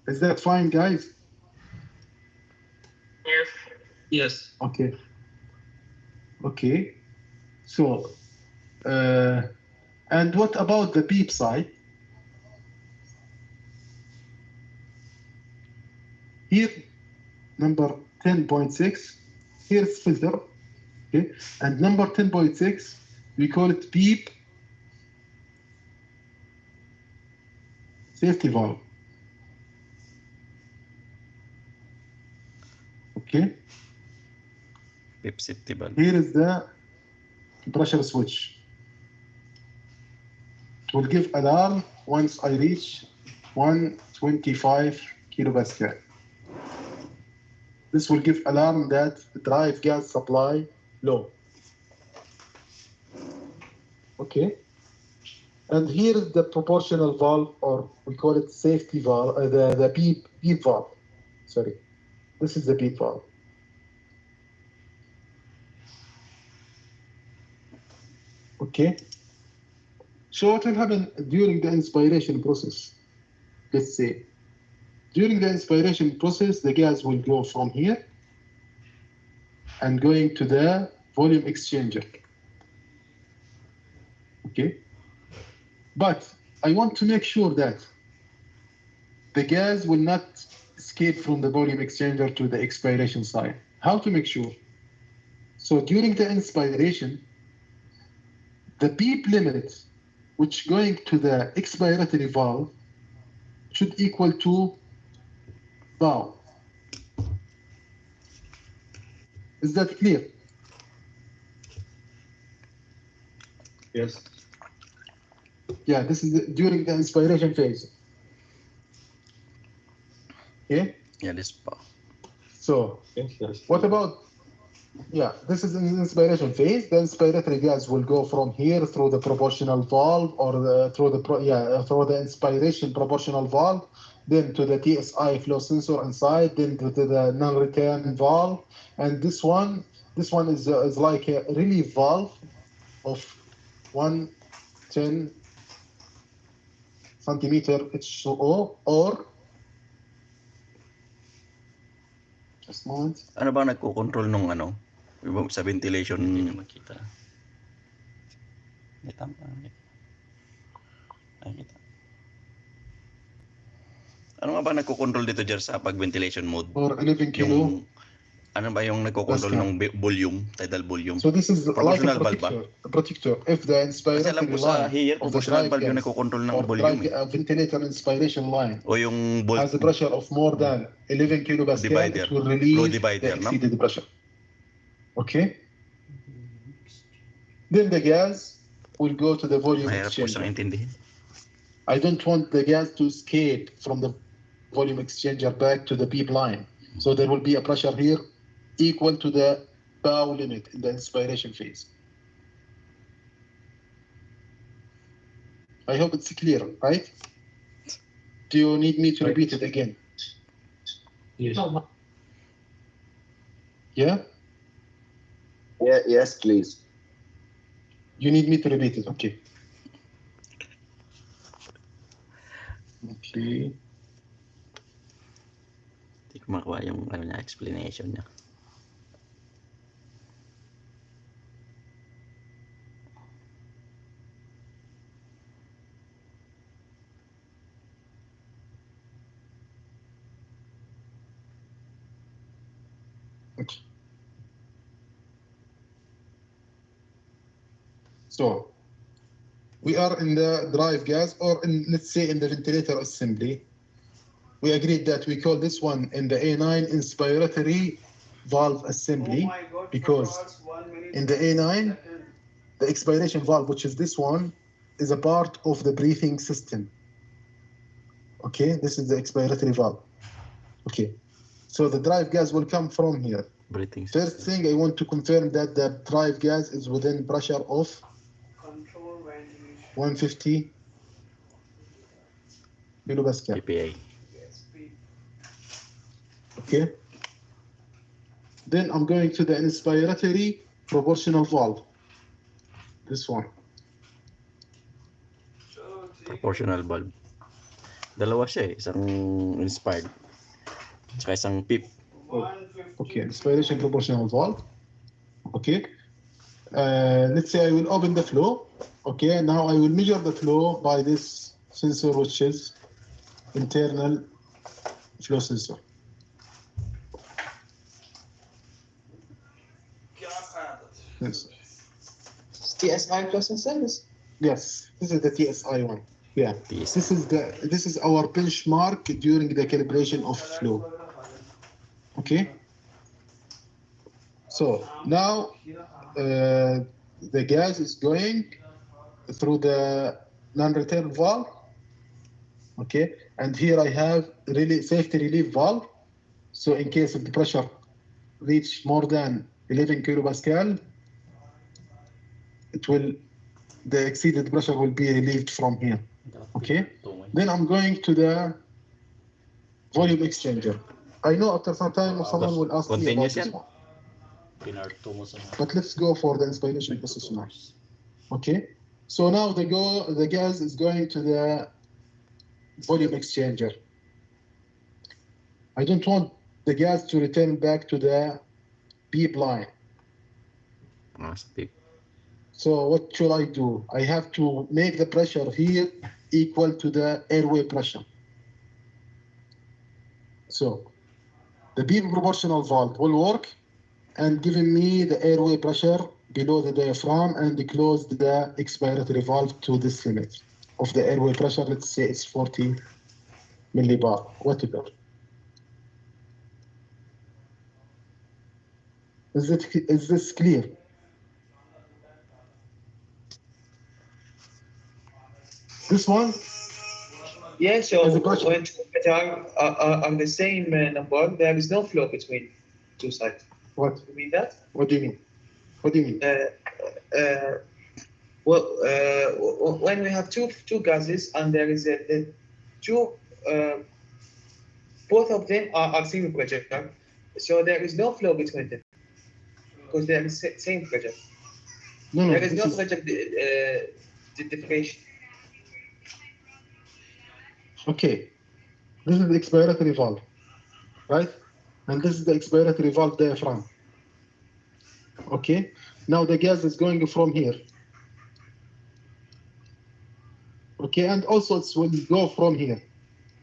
Is that fine, guys? Yes. Yes. Okay. Okay. So, and what about the beep side? Here, number 10.6, here's filter. Okay. And number 10.6, we call it beep safety valve. Okay. Beep safety valve. Here is the pressure switch. It will give alarm once I reach 125 kilopascal. This will give alarm that drive gas supply low. Okay. And here is the proportional valve, or we call it safety valve, the beep valve. Sorry. This is the beep valve. Okay. So what will happen during the inspiration process? Let's say, during the inspiration process, the gas will go from here and going to the volume exchanger. Okay. But I want to make sure that the gas will not escape from the volume exchanger to the expiration side. How to make sure? So during the inspiration, the beep limit, which going to the expiratory valve, should equal to bow. Is that clear? Yes. Yeah, this is during the inspiration phase. Okay. Yeah, this part. So Yes. what about, yeah, this is in the inspiration phase. The inspiratory gas will go from here through the proportional valve, or through the inspiration proportional valve, then to the TSI flow sensor inside, then to the non-return valve, and this one is like a relief valve of 110 centimeter H2O, or just a moment. Ano ba nagko-control nung ano? Sa ventilation? Hindi nyo makita. May tama. Ay, kita. Ano nga ba nagko-control dito, Jer, sa pag-ventilation mode? Or 11 kilo. Yung, ano ba yung nagko-control ng volume, tidal volume? So this is Proportional like a protector. If the Kasi alam inspiratory ko sa line here, of the proportional drive valve yung gas nagko-control ng or volume. ventilator inspiration line O yung has a pressure of more than 11 kilopascal, Divider. it will Flow relieve divider, the no? exceeded pressure. Okay? Then the gas will go to the volume Mahirap po siyang exchanger. intindihin. I don't want the gas to escape from the volume exchanger back to the beep line. So there will be a pressure here equal to the bow limit in the inspiration phase. I hope it's clear, right? Do you need me to repeat it again? Yes. Yeah? Yeah, yes, please. You need me to repeat it, okay. Okay. Hindi ko makuha yung ano niya, explanation niya. Okay. So, we are in the drive gas, or in, let's say, in the ventilator assembly. We agreed that we call this one in the A9 inspiratory valve assembly, because in the A9, the expiration valve, which is this one, is a part of the breathing system. Okay, this is the expiratory valve. Okay, so the drive gas will come from here. Breathing First system. thing, I want to confirm that the drive gas is within pressure of 150 kilopascal. PPA. Okay. Then I'm going to the inspiratory proportional valve. This one. Proportional bulb. Dalawa siya eh. Isang inspired. Tsaka isang PIP. Okay, inspiration proportional valve. Okay. Let's say I will open the flow. Okay, now I will measure the flow by this sensor, which is internal flow sensor. Yes. TSI plus sensors. Yes, this is the TSI one. Yeah, TSI. this is our benchmark during the calibration of flow. Okay. So now the gas is going through the non-return valve. Okay, and here I have really safety relief valve. So in case of the pressure reach more than 11 kilopascal, the exceeded pressure will be relieved from here. Okay, then I'm going to the volume exchanger. I know after some time someone will ask me about this one, but let's go for the inspiration process now. Okay, so now the gas is going to the volume exchanger. I don't want the gas to return back to the PEEP line. So what should I do? I have to make the pressure here equal to the airway pressure. So the PEEP proportional valve will work and giving me the airway pressure below the diaphragm, and close the expiratory valve to this limit of the airway pressure. Let's say it's 40 millibar, whatever. Is this clear? This one? Yeah, so As a question. when are the same number, there is no flow between two sides. What? You mean that? What do you mean? What do you mean? When we have two gases and there is the two, both of them are same pressure, so there is no flow between them because they are the same pressure. No, There is no this pressure differentiation. okay. This is the expiratory valve, right? And this is the expiratory valve diaphragm. Okay. Now the gas is going from here. Okay, and also it will go from here.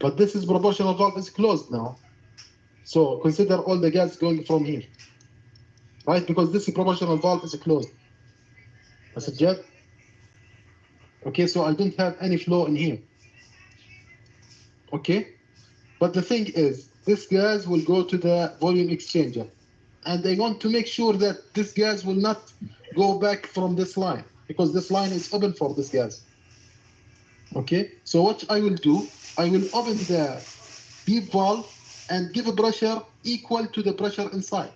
But this is proportional valve is closed now. So consider all the gas going from here, right? Because this proportional valve is closed. I suggest. Okay, so I don't have any flow in here. Okay, but the thing is, this gas will go to the volume exchanger, and I want to make sure that this gas will not go back from this line, because this line is open for this gas. Okay, so what I will do, I will open the PEEP valve and give a pressure equal to the pressure inside,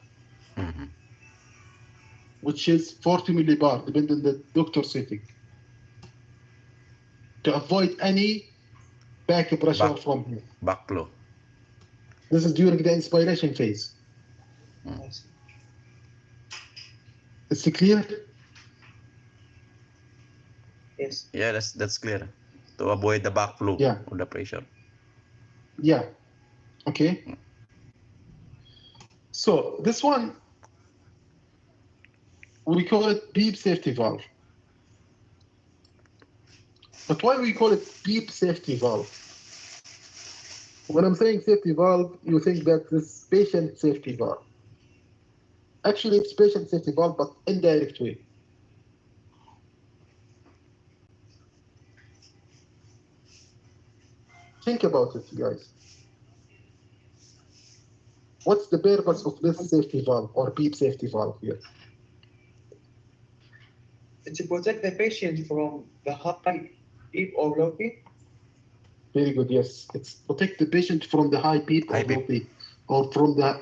which is 40 millibar, depending on the doctor setting, to avoid any back pressure from here. Backflow. This is during the inspiration phase. Is it clear? Yes. Yeah, that's clear. To avoid the backflow of the pressure. Yeah. Okay. So this one, we call it PEEP safety valve. But why we call it PEEP safety valve? When I'm saying safety valve, you think that this patient safety valve. Actually, it's patient safety valve, but indirect way. think about it, guys. What's the purpose of this safety valve or PEEP safety valve here? To protect the patient from the high PEEP or low PEEP. Very good, yes. It's protect the patient from the high PEEP or low PEEP, or from the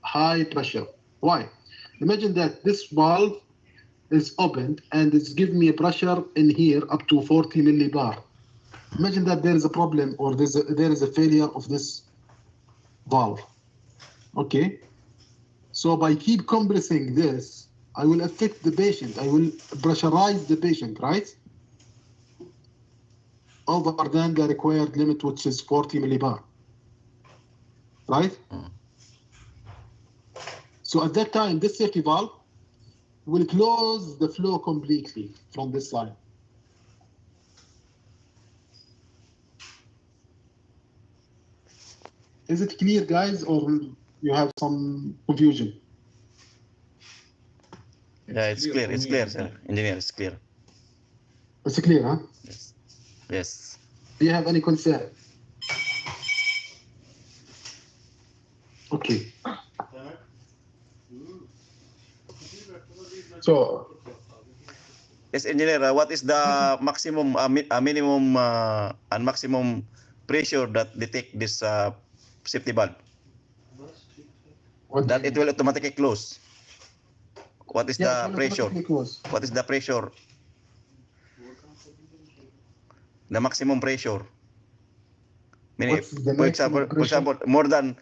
high pressure. Why? Imagine that this valve is opened and it's giving me a pressure in here up to 40 millibar. Imagine that there is a problem or there is a failure of this valve. Okay? So by keep compressing this, I will affect the patient. I will pressurize the patient, right? Over than the required limit, which is 40 millibar. Right? So at that time, this safety valve will close the flow completely from this line. Is it clear, guys, or you have some confusion? Yeah, it's clear. It's clear, sir. Engineer, it's clear. It's clear, huh? Yes. Yes. Do you have any concern? Okay. So, Yes, engineer. What is the maximum, minimum, and maximum pressure that detect this safety valve? what That it will automatically close. What is yeah, the pressure? close. What is the pressure? The maximum pressure. Meaning, What's the for maximum example, pressure?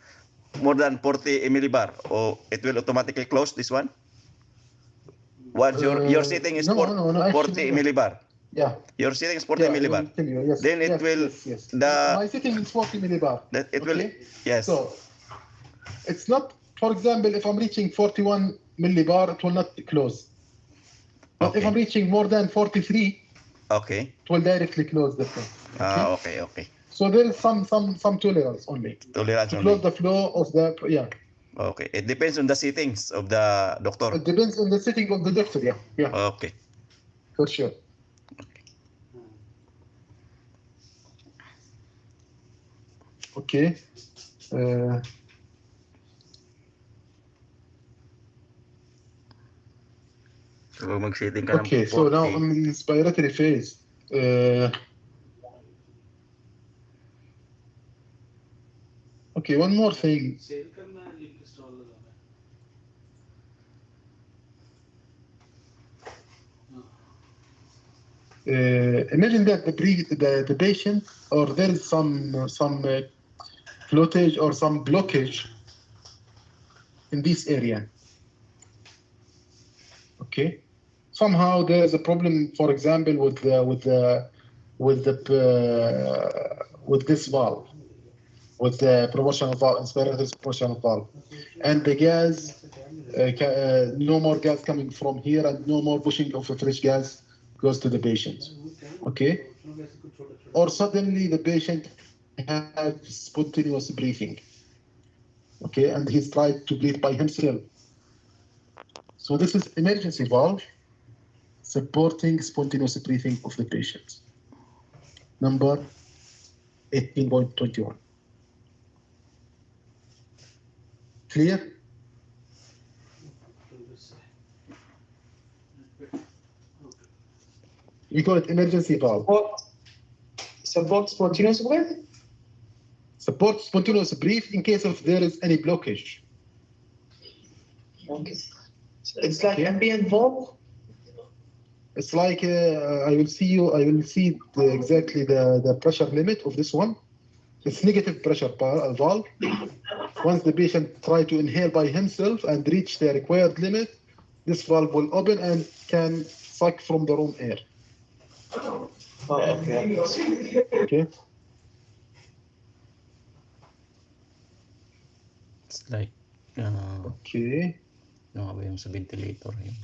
more than 40 millibar, or it will automatically close this one. Once your setting is no, 40 millibar. Yeah. Your setting is 40 Yeah, I will millibar. tell you, yes. Then it will Yes. the My setting is 40 millibar. that it will yes. So it's not, for example, if I'm reaching 41 millibar, it will not close. But if I'm reaching more than 43, okay, it will directly close the flow. okay. So there is some tolerance only. Tolerance to only. close the flow of the Okay, it depends on the settings of the doctor. It depends on the setting of the doctor. Yeah. Okay. For sure. Okay. Okay, so now I'm in inspiratory phase. Okay, one more thing. Imagine that the patient, or there is some floatage or some blockage in this area. Okay, somehow there is a problem, for example, with this valve, with the proportional valve, inspiratory proportional valve, and the gas, no more gas coming from here, and no more pushing of a fresh gas goes to the patient. Okay, or suddenly the patient has spontaneous breathing. Okay, and he's tried to breathe by himself. So this is emergency valve supporting spontaneous breathing of the patient. Number 18.21. Clear? We call it emergency valve. Support spontaneous breath? Support spontaneous breath in case of there is any blockage. Okay. It's like ambient valve? It's like I will see exactly the pressure limit of this one. It's negative pressure valve. Once the patient try to inhale by himself and reach the required limit, this valve will open and can suck from the room air. Okay. It's like okay. No, yung sa ventilator yun.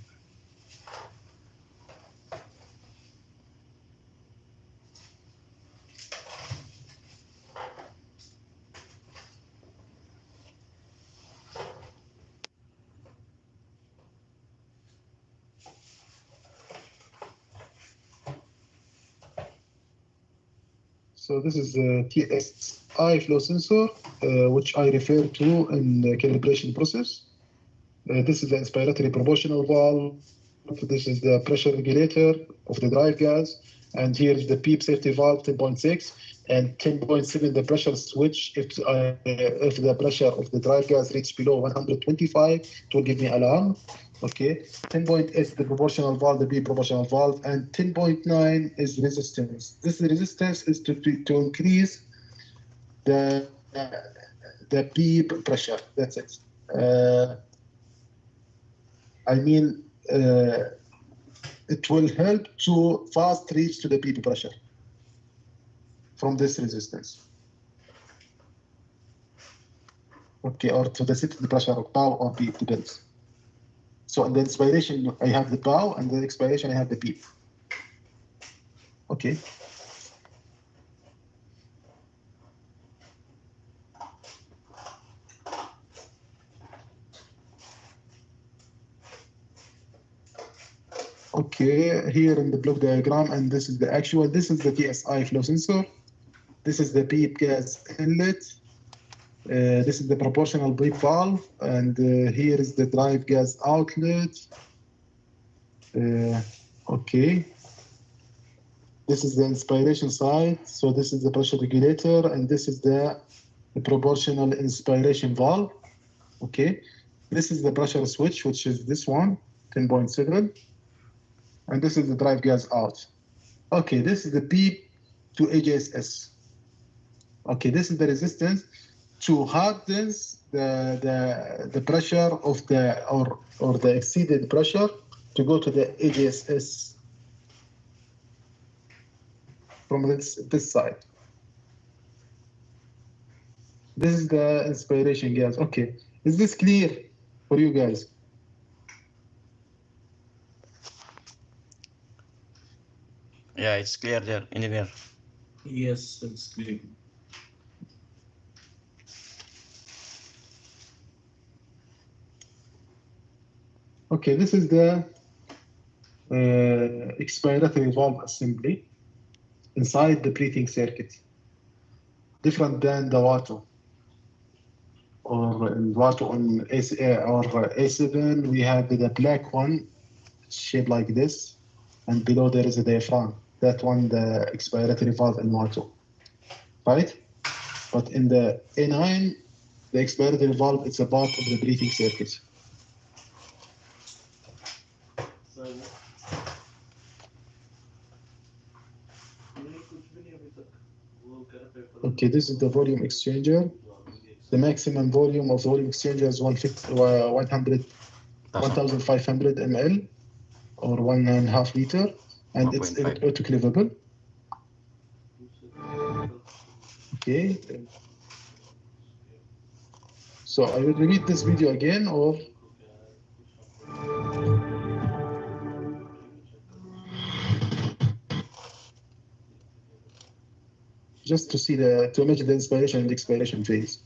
So this is the TSI flow sensor, which I refer to in the calibration process. This is the inspiratory proportional valve. This is the pressure regulator of the drive gas. And here is the PEEP safety valve 10.6 and 10.7 the pressure switch. If the pressure of the drive gas reaches below 125, it will give me alarm. Okay, 10.8 the proportional valve, the PEEP proportional valve, and 10.9 is resistance. This resistance is to increase the PEEP pressure. That's it. I mean, it will help to fast reach to the PEEP pressure from this resistance. Okay, or to the setting pressure of POW or PEEP, depends. So in the inspiration, I have the POW, and the expiration, I have the PEEP. Okay. Okay, here in the block diagram, and this is the actual, this is the TSI flow sensor. This is the PEEP gas inlet. This is the proportional PEEP valve, and here is the drive gas outlet. Okay. This is the inspiration side. So this is the pressure regulator, and this is the proportional inspiration valve. Okay. This is the pressure switch, which is this one, 10.7. And this is the drive gas out. Okay, this is the PEEP to AJSS. Okay, this is the resistance to harden the pressure of the or the exceeded pressure to go to the AJSS from this side. This is the inspiration gas. Okay, is this clear for you guys? Yeah, it's clear there, engineer. Yes, it's clear. Okay, this is the expiratory valve assembly inside the breathing circuit. Different than the WATO. Or in WATO on A7, we have the black one shaped like this, and below there is a diaphragm. That one, the expiratory valve in WATO, right? But in the A9, the expiratory valve is a part of the breathing circuit. Okay, this is the volume exchanger. The maximum volume of the volume exchanger is 1,500 ml or 1.5 liter, and it's 1.5. autoclavable. Okay. So I will repeat this video again, or just to see to imagine the inspiration and expiration phase.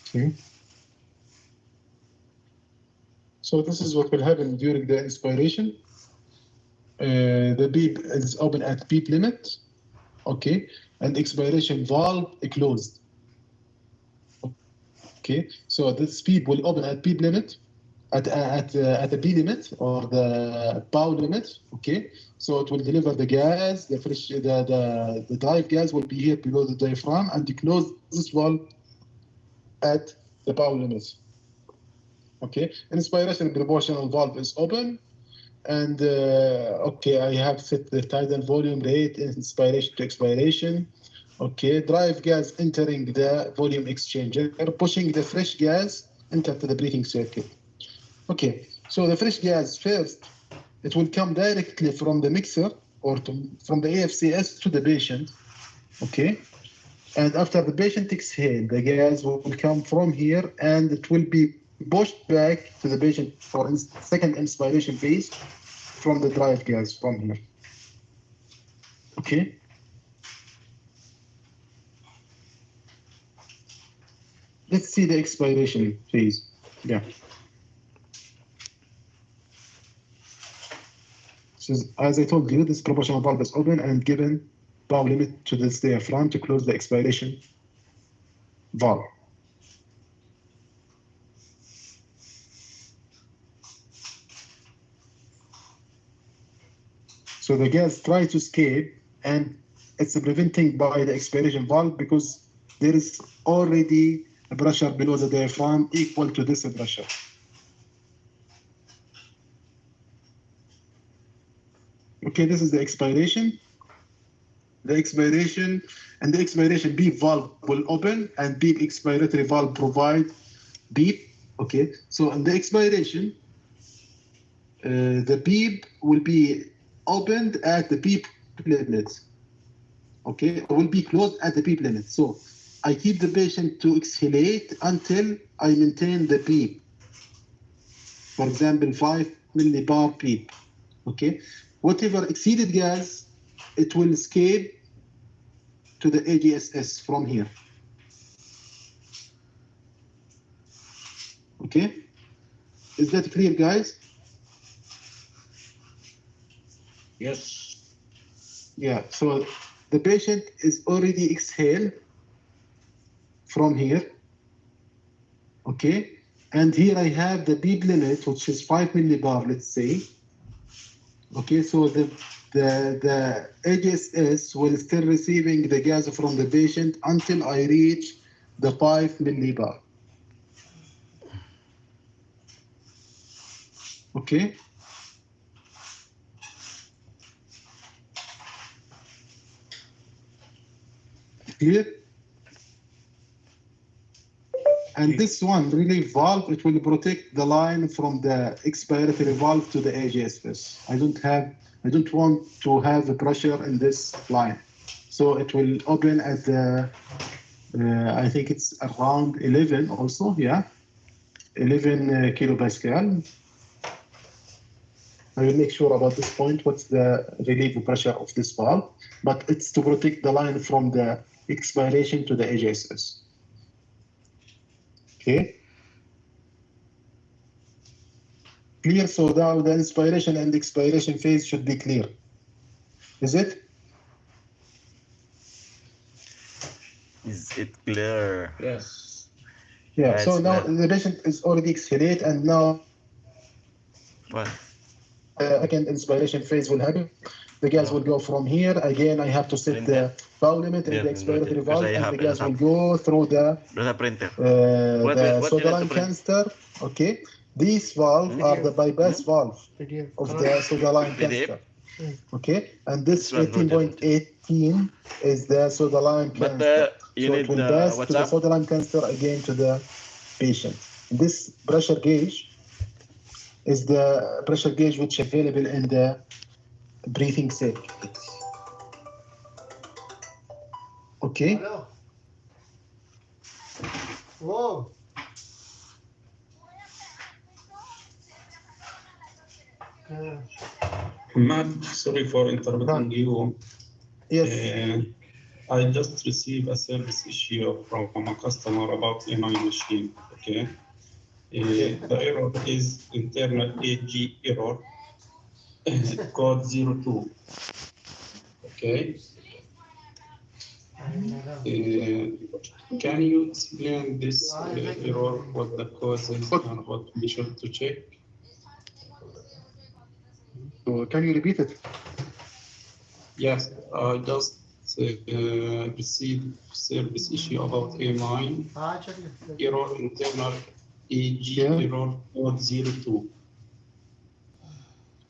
Okay. So this is what will happen during the inspiration. The beep is open at beep limit, okay, and expiration valve closed. Okay, so this beep will open at beep limit, at the B limit or the bow limit. Okay, so it will deliver the gas, the fresh, the drive gas will be here below the diaphragm, and you close this valve at the bow limit. Okay, inspiration proportional valve is open. And okay, I have set the tidal volume rate, inspiration to expiration. Okay, drive gas entering the volume exchanger, pushing the fresh gas into the breathing circuit. Okay, so the fresh gas first, it will come directly from the mixer or from the AFCS to the patient. Okay, and after the patient exhale, the gas will come from here and it will be pushed back to the patient for second inspiration phase from the drive gas from here. Okay. Let's see the expiration phase. Yeah. So as I told you, this proportional valve is open and given bow limit to this diaphragm to close the expiration valve. So the gas tries to escape and it's preventing by the expiration valve because there is already a pressure below the diaphragm equal to this pressure. Okay, this is the expiration. The expiration and the expiration beep valve will open and beep expiratory valve provide beep. Okay, so in the expiration, the beep will be opened at the beep limit. Okay, it will be closed at the beep limit. So I keep the patient to exhalate until I maintain the beep. For example, 5 millibar beep. Okay, whatever exceeded gas, it will escape to the AGSS from here. Okay, is that clear, guys? Yes. Yeah, so the patient is already exhaled from here. Okay, and here I have the beep limit, which is 5 millibar, let's say. Okay, so the AGSS will still receiving the gas from the patient until I reach the 5 millibar. Okay. Clear? And this one, relief valve, it will protect the line from the expiratory valve to the AGSS. I don't want to have the pressure in this line. So it will open at the, I think it's around 11 also, yeah? 11 kilopascal. I will make sure about this point, what's the relief pressure of this valve, but it's to protect the line from the expiration to the AGSS. Okay. Clear, so now the inspiration and expiration phase should be clear. Is it? Is it clear? Yes. Yeah, Yeah, so it's now clear. the patient is already exhalate and now What? again, inspiration phase will happen. The gas will go from here. Again, I have to set the bow limit and the expiratory valve, and the gas will go through the printer. the what soda you need line to print? canister. Okay, these valves are the bypass valve of the soda line PDF? canister. Okay, and this This one, Roger. 18.18 is the soda line But canister. you So need it will pass to the WhatsApp? soda line canister again to the patient. This pressure gauge is the pressure gauge which is available in the breathing circuit. Okay. Hello. Whoa. Matt, sorry for interrupting you. Yes. I just received a service issue from a customer about a9 machine. Okay. The error is internal AG error, code 02. Okay. Can you explain this error, what the cause is, and what we should to check? So can you repeat it? Yes, I just received service issue about A9 error internal AG error code 02.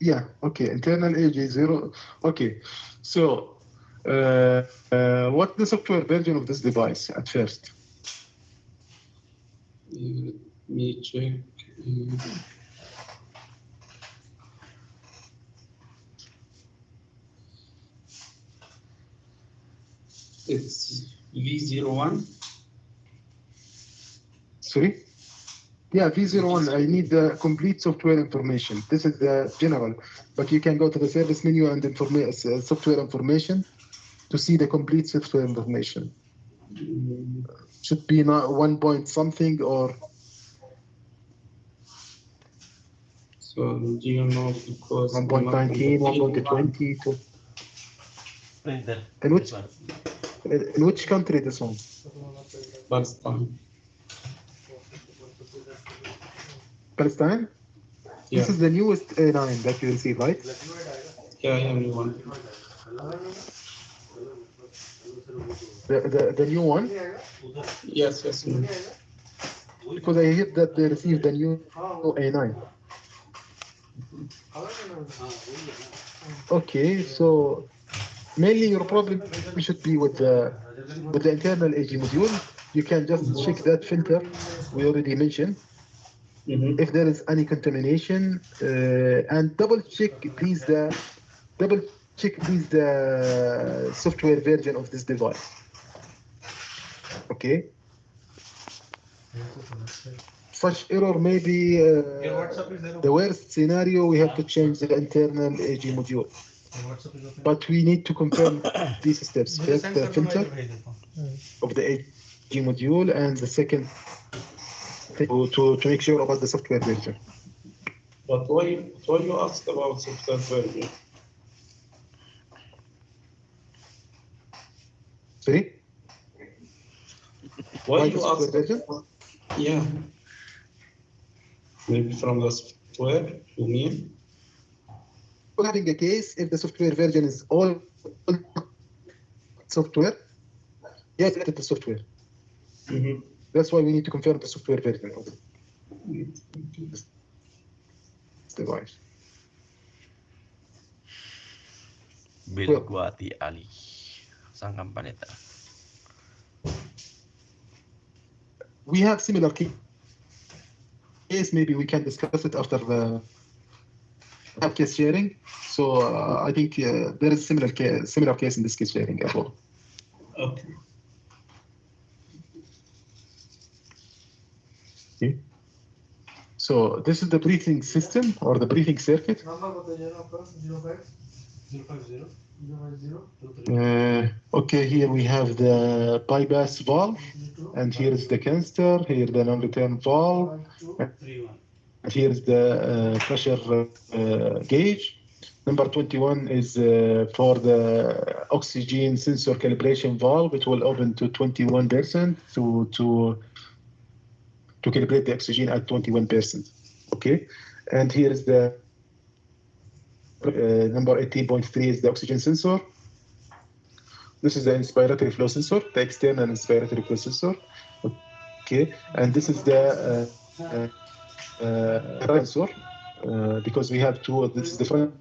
Yeah, okay, internal AG0. Okay, so what's the software version of this device at first? Let me check. It's V01. Sorry? Yeah, V01, I need the complete software information. This is the general, but you can go to the service menu and software information to see the complete software information. Should be not 1 point something or... So do you know because 1.19, 1.20 to... Printer. In which country this one? Palestine. Palestine? Yeah. This is the newest A9 that you will see, right? Yeah, new one. The new one? Yes, yes. No. Because I hear that they received the new A9. Okay, so mainly your problem should be with the internal AG module. You can just check that filter we already mentioned. If there is any contamination, and double check please the software version of this device. Okay. Such error may be the worst scenario. We have to change the internal AG module, but we need to confirm these steps. First, the filter of the AG module, and the second to make sure about the software version. But why you asked about software version? Sorry? Why you software asked? Version? Yeah. Maybe from the software, you mean? We're having a case if the software version is all software. Yes, it's the software. That's why we need to confirm the software version of this device. Bilguati Ali. Sang kampanita. We have similar case. Maybe we can discuss it after the case sharing. So I think there is similar case in this case sharing as well. Okay. Okay. So this is the breathing system or the breathing circuit. Okay, here we have the bypass valve, and here is the canister, here the non-return valve, and here is the pressure gauge. Number 21 is for the oxygen sensor calibration valve. It will open to 21% to calibrate the oxygen at 21%. Okay, and here is the number 18.3 is the oxygen sensor. This is the inspiratory flow sensor, the external inspiratory flow sensor. Okay, and this is the sensor because we have two. This is the front.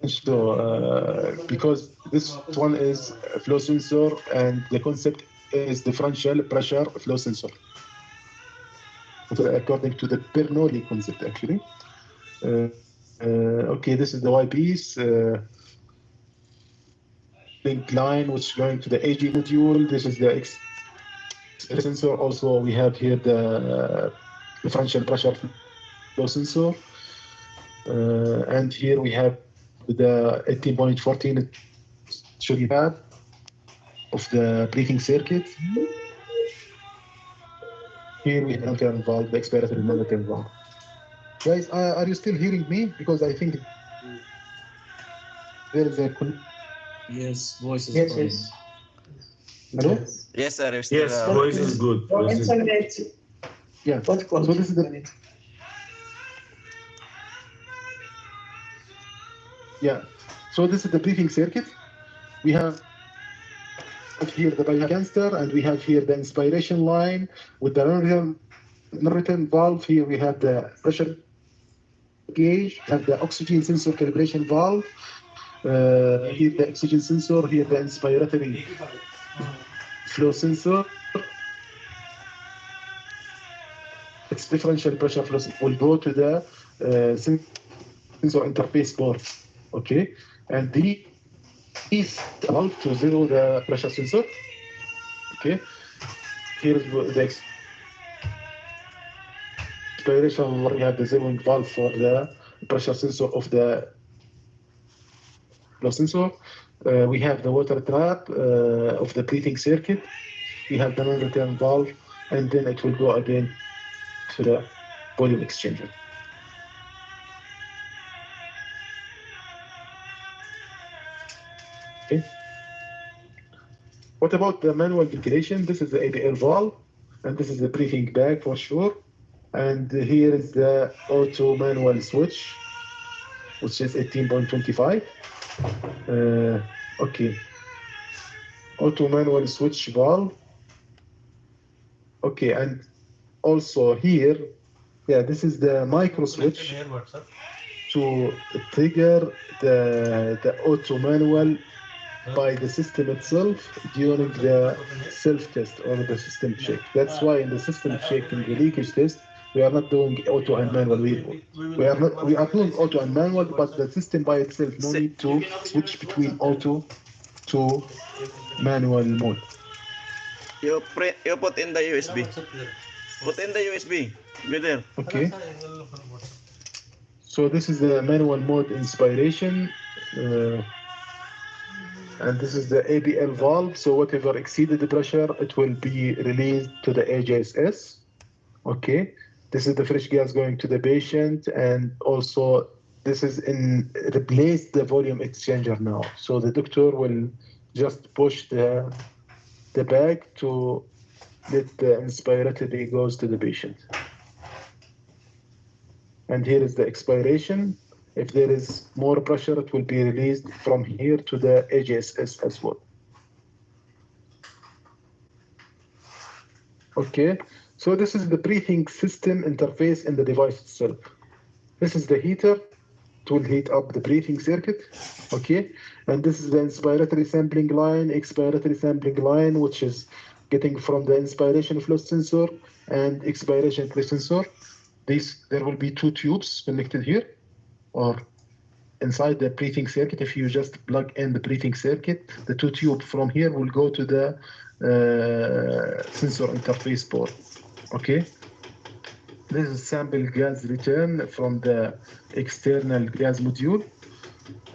So because this one is a flow sensor, and the concept is differential pressure flow sensor, according to the Bernoulli concept actually. Okay, this is the Y piece. Link line which is going to the AG module. This is the X sensor. Also, we have here the differential pressure flow sensor, and here we have the 18.14 should be tab of the breathing circuit. Here we have non-return valve, the expiratory non-return valve. Guys, are you still hearing me? Because I think there is a... Yes, voice is Yes, fine. yes. Hello? Yes, sir. We're still, Yes, voice is good. Or Voice is good. internet. Yeah. What quality? So this is the... Yeah. So this is the breathing circuit. We have here the biocanister, and we have here the inspiration line with the non-return valve. Here we have the pressure gauge, have the oxygen sensor calibration valve. Here the oxygen sensor, here the inspiratory flow sensor. Its differential pressure flow will go to the sensor interface board. Okay, and these valve to zero the pressure sensor. Okay, here's the expiration. We have the zeroing valve for the pressure sensor of the flow sensor. We have the water trap of the breathing circuit. We have the non-return valve, and then it will go again to the volume exchanger. Okay. What about the manual ventilation? This is the ABL valve, and this is the breathing bag for sure. And here is the auto manual switch, which is 18.25. Okay. Auto manual switch valve. Okay, and also here, yeah, this is the micro switch to trigger the auto manual by the system itself during the self-test or the system check. That's why in the system check, in the leakage test, we are not doing auto and manual. We are doing auto and manual, but the system by itself no need to switch between auto to manual mode. you put in the USB. Put in the USB. Good there. Okay. So this is the manual mode inspiration. And this is the ABL valve. So whatever exceeded the pressure, it will be released to the AJSS. Okay. This is the fresh gas going to the patient, and also this is replace the volume exchanger now. So the doctor will just push the bag to let the inspiratory goes to the patient. And here is the expiration. If there is more pressure, it will be released from here to the AJSS as well. Okay, so this is the breathing system interface in the device itself. This is the heater. It will heat up the breathing circuit. Okay, and this is the inspiratory sampling line, expiratory sampling line, which is getting from the inspiration flow sensor and expiration flow sensor. There will be two tubes connected here, or inside the breathing circuit. If you just plug in the breathing circuit, the two tube from here will go to the sensor interface board. Okay. This is sample gas return from the external gas module.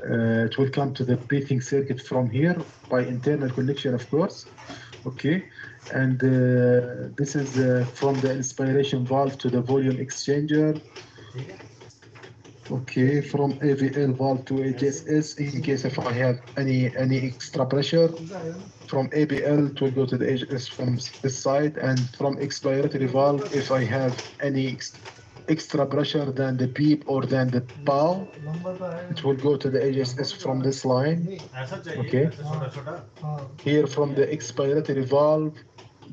It will come to the breathing circuit from here by internal connection, of course. Okay. And this is from the inspiration valve to the volume exchanger. Okay, from AVL valve to AJSS, in case if I have any extra pressure, from ABL it will go to the AJSS from this side, and from expiratory valve, if I have any extra pressure than the PEEP or than the POW, it will go to the AJSS from this line. Okay, here from the expiratory valve,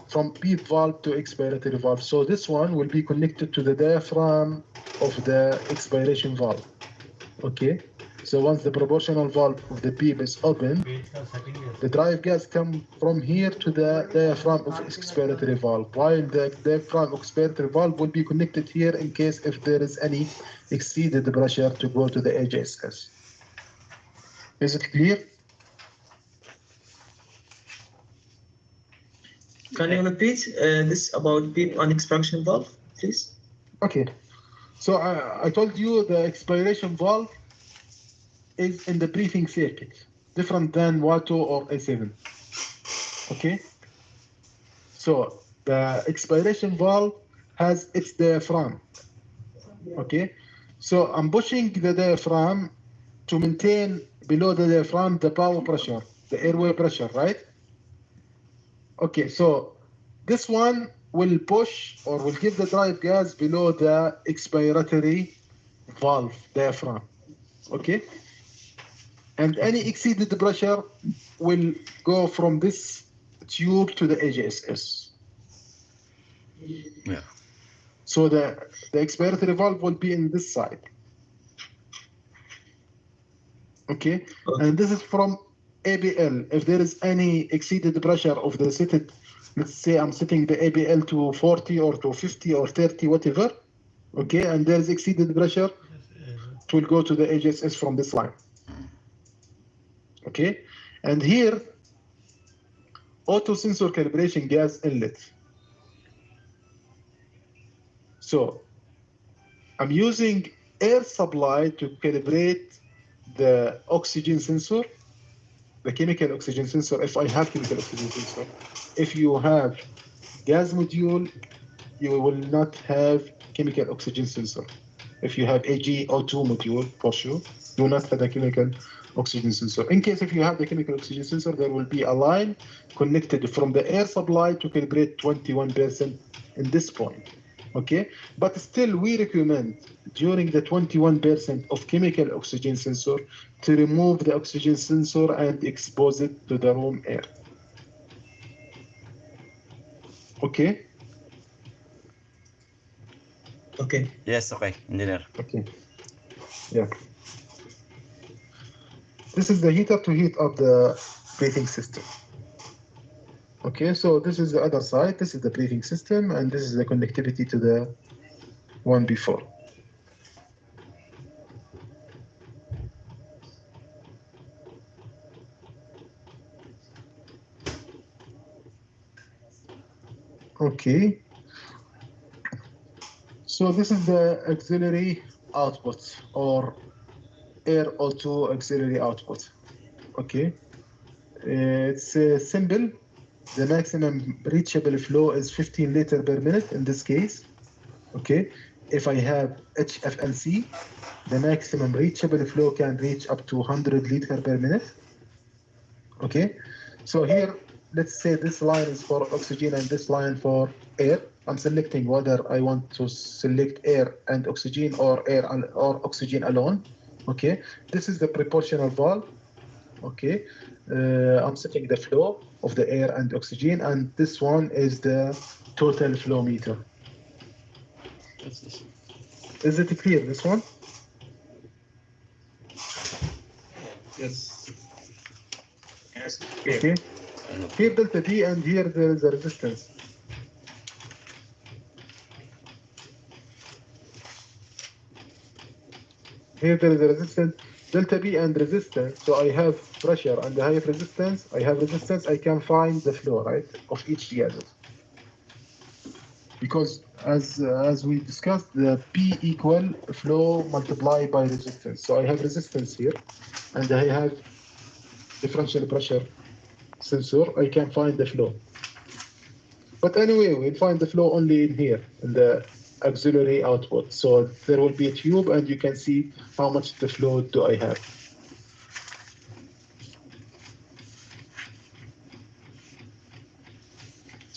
from PEEP valve to expiratory valve. So this one will be connected to the diaphragm of the expiration valve. Okay, so once the proportional valve of the PEEP is open, the drive gas comes from here to the diaphragm of expiratory valve, while the diaphragm of expiratory valve will be connected here in case if there is any exceeded pressure to go to the AJSS. Is it clear? Can you repeat this about PEEP on expansion valve, please? Okay. So I told you the expiration valve is in the breathing circuit. different than Y2 or A7. Okay. So the expiration valve has its diaphragm. Okay. So I'm pushing the diaphragm to maintain below the diaphragm the power pressure, the airway pressure, right? Okay, so this one will push or will give the drive gas below the expiratory valve diaphragm. Okay? And any exceeded pressure will go from this tube to the AJSS. Yeah. So the expiratory valve will be in this side. Okay? And this is from ABL. If there is any exceeded pressure of the seated, let's say I'm setting the ABL to 40 or to 50 or 30, whatever. Okay, and there is exceeded pressure, it will go to the AJSS from this line. Okay, and here, auto sensor calibration gas inlet. So I'm using air supply to calibrate the oxygen sensor, the chemical oxygen sensor, if I have chemical oxygen sensor. If you have gas module, you will not have chemical oxygen sensor. If you have AgO2 module, for sure, do not have a chemical oxygen sensor. In case if you have the chemical oxygen sensor, there will be a line connected from the air supply to calibrate 21% in this point. Okay, but still we recommend during the 21% of chemical oxygen sensor to remove the oxygen sensor and expose it to the room air. Okay. Okay. Yes, okay, engineer. Okay. Yeah. This is the heater to heat up the breathing system. Okay, so this is the other side. This is the breathing system, and this is the connectivity to the one before. Okay. So this is the auxiliary output or air O2 auxiliary output. Okay. It's simple. The maximum reachable flow is 15 liter per minute in this case. Okay. If I have HFNC, the maximum reachable flow can reach up to 100 liter per minute. Okay. So here, let's say this line is for oxygen and this line for air. I'm selecting whether I want to select air and oxygen or air or oxygen alone. Okay. This is the proportional valve. Okay. I'm setting the flow of the air and oxygen, and this one is the total flow meter. Is it clear, this one? Yes. Yes. Okay. Here delta D, and here there is a resistance. Here there is a resistance, delta B and resistance. So I have pressure and I have resistance. I have resistance. I can find the flow, right, of each gases. Because as we discussed, the P equal flow multiplied by resistance. So I have resistance here, and I have differential pressure sensor. I can find the flow. But anyway, we'll find the flow only in here, in the auxiliary output. So there will be a tube, and you can see how much the flow do I have.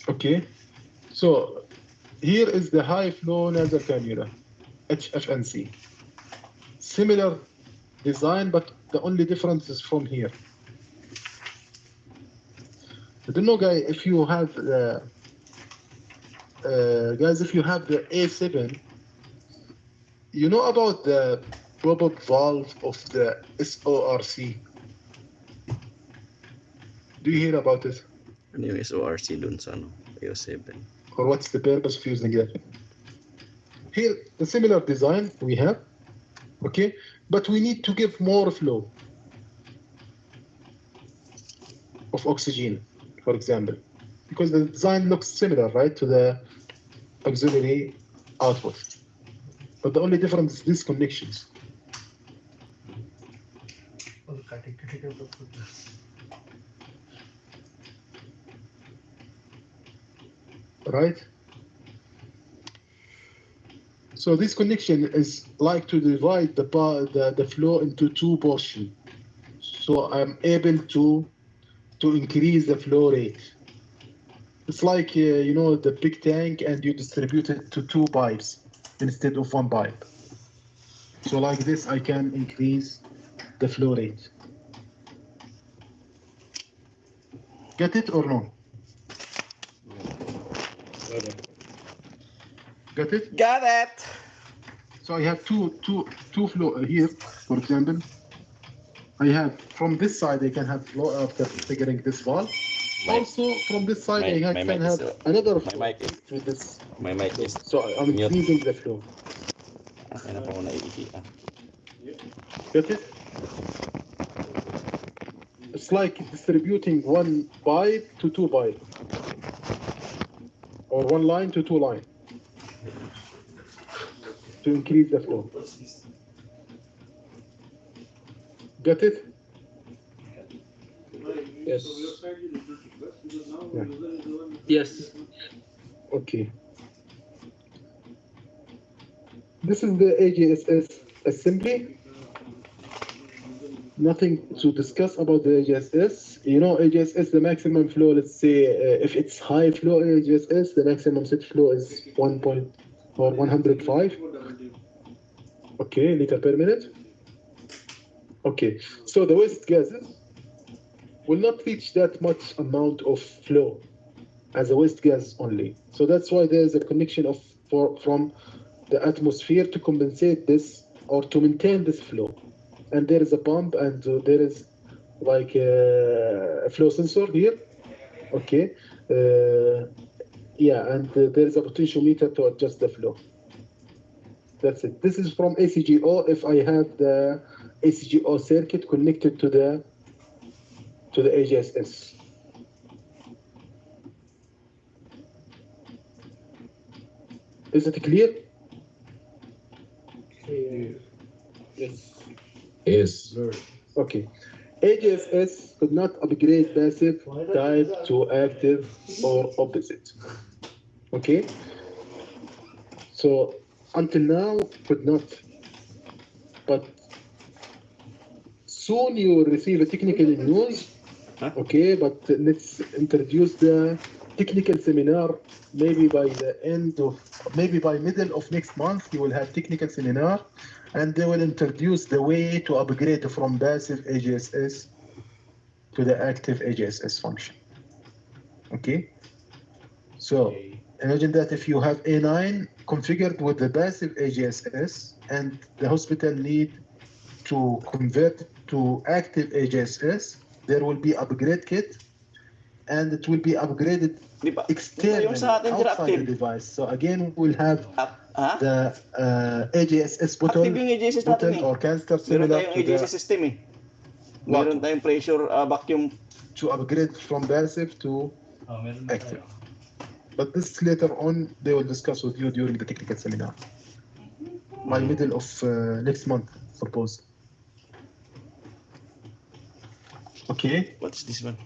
Okay, so here is the high flow nasal cannula, HFNC. Similar design, but the only difference is from here. I don't know, guys, if you have the if you have the A7, you know about the pop-up valve of the SORC. Do you hear about it? Ano yung SORC dun sa A7? Or what's the purpose of using that? Here, the similar design we have, okay, but we need to give more flow of oxygen, for example, because the design looks similar, right, to the auxiliary output. But the only difference is these connections. Right? So this connection is like to divide the flow into two portions. So I'm able to increase the flow rate. It's like, you know, the big tank and you distribute it to two pipes instead of one pipe. So like this, I can increase the flow rate. Get it or no? Get it? Got it. So I have two flow here, for example. I have from this side, I can have flow after figuring this valve. Also, from this side, I can have another flow with this. My mic is So I'm mute. increasing the flow. Ano pa muna Get it? It's like distributing one pipe to two pipe, or one line to two line, to increase the flow. Get it? Yes. Yeah. Yes. Okay. This is the AGSS assembly. Nothing to discuss about the AGSS. You know, AGSS, the maximum flow, let's say, if it's high flow AGSS, the maximum set flow is 105. Okay, liter per minute. Okay, so the waste gases will not reach that much amount of flow as a waste gas only. So that's why there is a connection from the atmosphere to compensate this or to maintain this flow. And there is a pump and there is like a flow sensor here. Okay. Yeah, and there is a potentiometer to adjust the flow. That's it. This is from ACGO if I have the ACGO circuit connected to the AGSS. Is it clear? Yes. Yes. Okay. AGSS could not upgrade passive type to active or opposite. Okay. So until now could not, but soon you will receive a technical news. Okay, but let's introduce the technical seminar. Maybe by maybe by middle of next month, you will have technical seminar, and they will introduce the way to upgrade from passive AGSS to the active AGSS function. Okay, so imagine that if you have A9 configured with the passive AGSS, and the hospital need to convert to active AGSS, there will be upgrade kit, and it will be upgraded externally outside the device. So again, we'll have the AGSS button or canister similar to the system eh. Meron tayong pressure vacuum to upgrade from passive to active. But this later on, they will discuss with you during the technical seminar. By middle of next month, suppose. Okay. What's this one?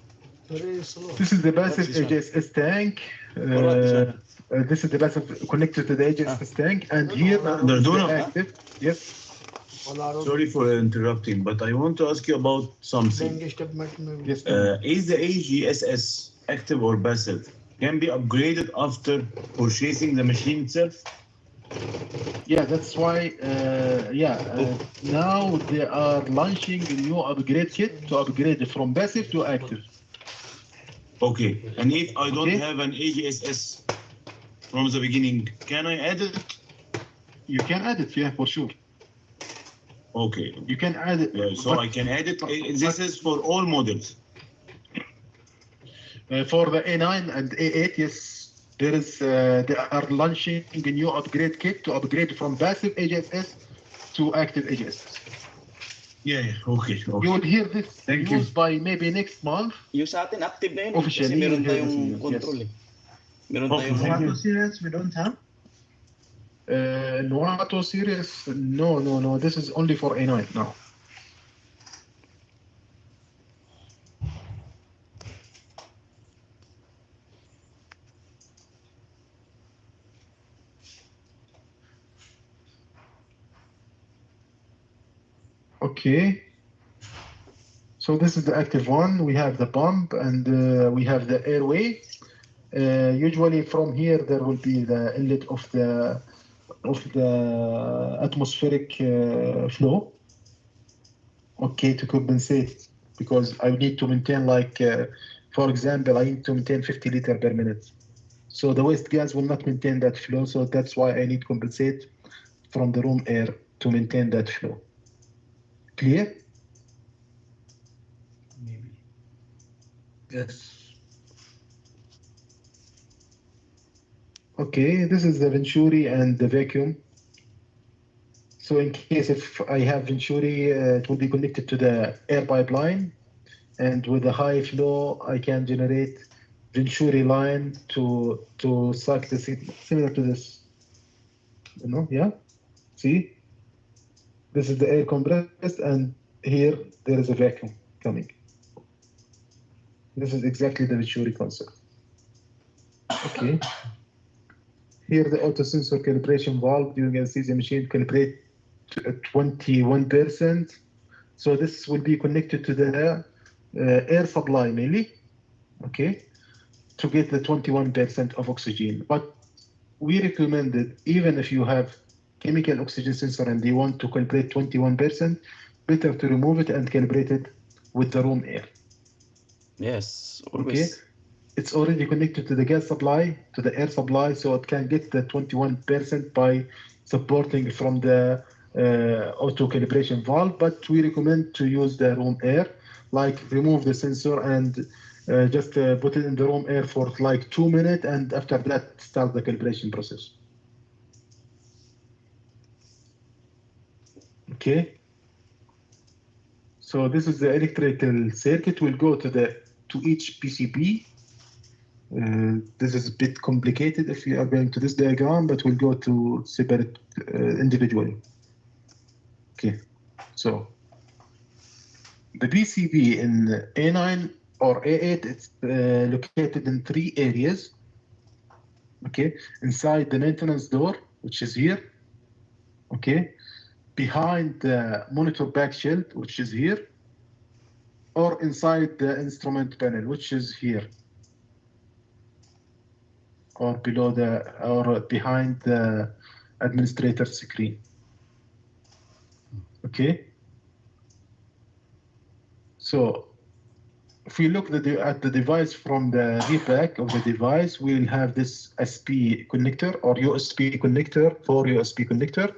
This is the passive AGSS tank. This is the passive connected to the AGSS tank, and here is the active. Yes. Sorry for interrupting, but I want to ask you about something. Yes. Is the AGSS active or passive? Can be upgraded after purchasing the machine itself? Yeah, that's why. Now they are launching a new upgrade kit to upgrade from passive to active. Okay, and if I don't have an AGSS from the beginning, can I add it? You can add it, yeah, for sure. Okay. You can add it. So I can add it. This is for all models. For the A9 and A8, yes, there is. They are launching a new upgrade kit to upgrade from passive AGSS to active AGSS. Yeah. Okay. You will hear this news by maybe next month. Yung sa atin active na yun. Officially, Kasi meron you hear tayong this, control yes. eh. Meron tayong Noato series we don't have. Noato series, no. This is only for A9 now. Okay. So this is the active one. We have the pump and we have the airway. Usually from here there will be the inlet of the atmospheric flow. Okay, to compensate, because I need to maintain for example, I need to maintain 50 liters per minute. So the waste gas will not maintain that flow. So that's why I need to compensate from the room air to maintain that flow. Clear? Maybe. Yes. Okay, this is the venturi and the vacuum. So in case if I have venturi, it will be connected to the air pipeline, and with a high flow, I can generate venturi line to suck the seed, similar to this. Yeah. See, this is the air compressed, and here there is a vacuum coming. This is exactly the venturi concept. Okay. Here the auto sensor calibration valve during anesthesia machine calibrate to 21%. So this will be connected to the air supply mainly, okay, to get the 21% of oxygen. But we recommended, even if you have chemical oxygen sensor and you want to calibrate 21%, better to remove it and calibrate it with the room air. Yes, Okay, always. it's already connected to the gas supply, to the air supply, so it can get the 21% by supporting from the auto calibration valve. But we recommend to use the room air, like remove the sensor and just put it in the room air for like 2 minutes, and after that start the calibration process. Okay. So this is the electrical circuit. We'll go to each PCB. This is a bit complicated if you are going to this diagram, but we'll go to separate individually. Okay, so the PCB in A9 or A8, it's located in 3 areas. Okay, inside the maintenance door, which is here. Okay, behind the monitor back shield, which is here, or inside the instrument panel, which is here, or below or behind the administrator screen. Okay. So if we look at the device from the VPAC of the device, we'll have this SP connector or USB connector, 4 USB connector.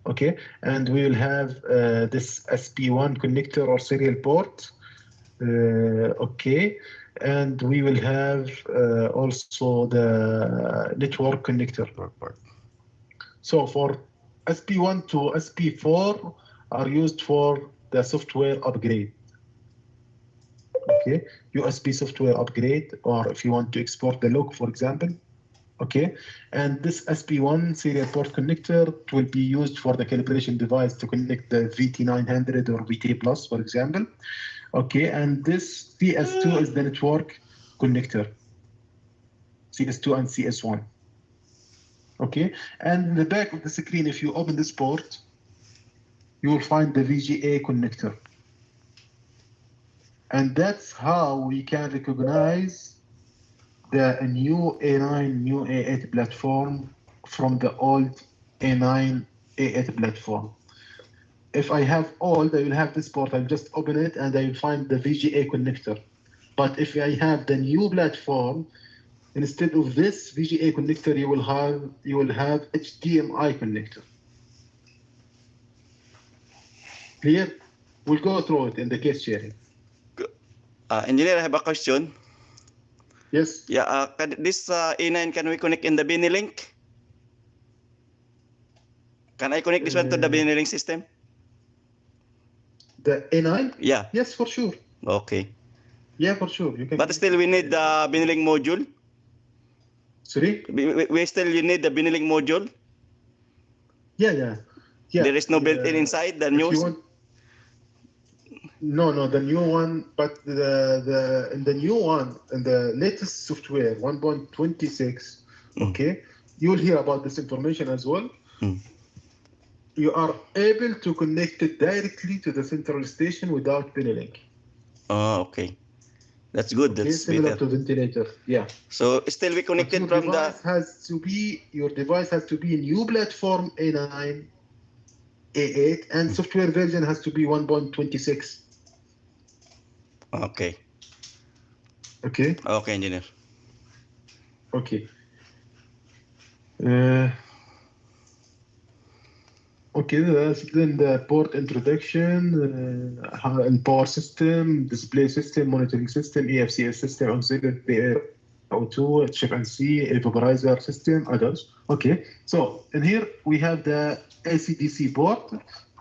Okay, and we will have this SP1 connector or serial port. Okay, and we will have also the network connector. So for SP1 to SP4 are used for the software upgrade. Okay, USB software upgrade, or if you want to export the log, for example. Okay, and this SP1 serial port connector will be used for the calibration device to connect the VT900 or VT Plus, for example. Okay, and this CS2 is the network connector, CS2 and CS1. Okay, and in the back of the screen, if you open this port, you will find the VGA connector. And that's how we can recognize the new A9, new A8 platform from the old A9, A8 platform. If I have old, I will have this port. I'll just open it and I will find the VGA connector. But if I have the new platform, instead of this VGA connector, you will have HDMI connector. Clear? We'll go through it in the case sharing. Engineer, I have a question. Yes. Yeah, this A9, can we connect in the BiniLink? Can I connect this one to the BiniLink system? The A9? Yeah. Yes, for sure. Okay. Yeah, for sure. You can. But still, we need the BiniLink module. Sorry? We still need the BiniLink module. Yeah. There is no built-in inside the new. No, the new one, but in the new one, in the latest software, 1.26, okay, you will hear about this information as well. you are able to connect it directly to the central station without pinning. Oh, okay. That's good. Okay, That's similar better. to ventilator. Yeah. So still we But connected your from the. device has to be new platform A9, A8, and software version has to be 1.26. Okay. Okay. Okay, engineer. Okay. Okay, then the port introduction, and power system, display system, monitoring system, EFCS system, auxiliary O2, HFNC, vaporizer system, others. Okay, so in here we have the AC/DC port.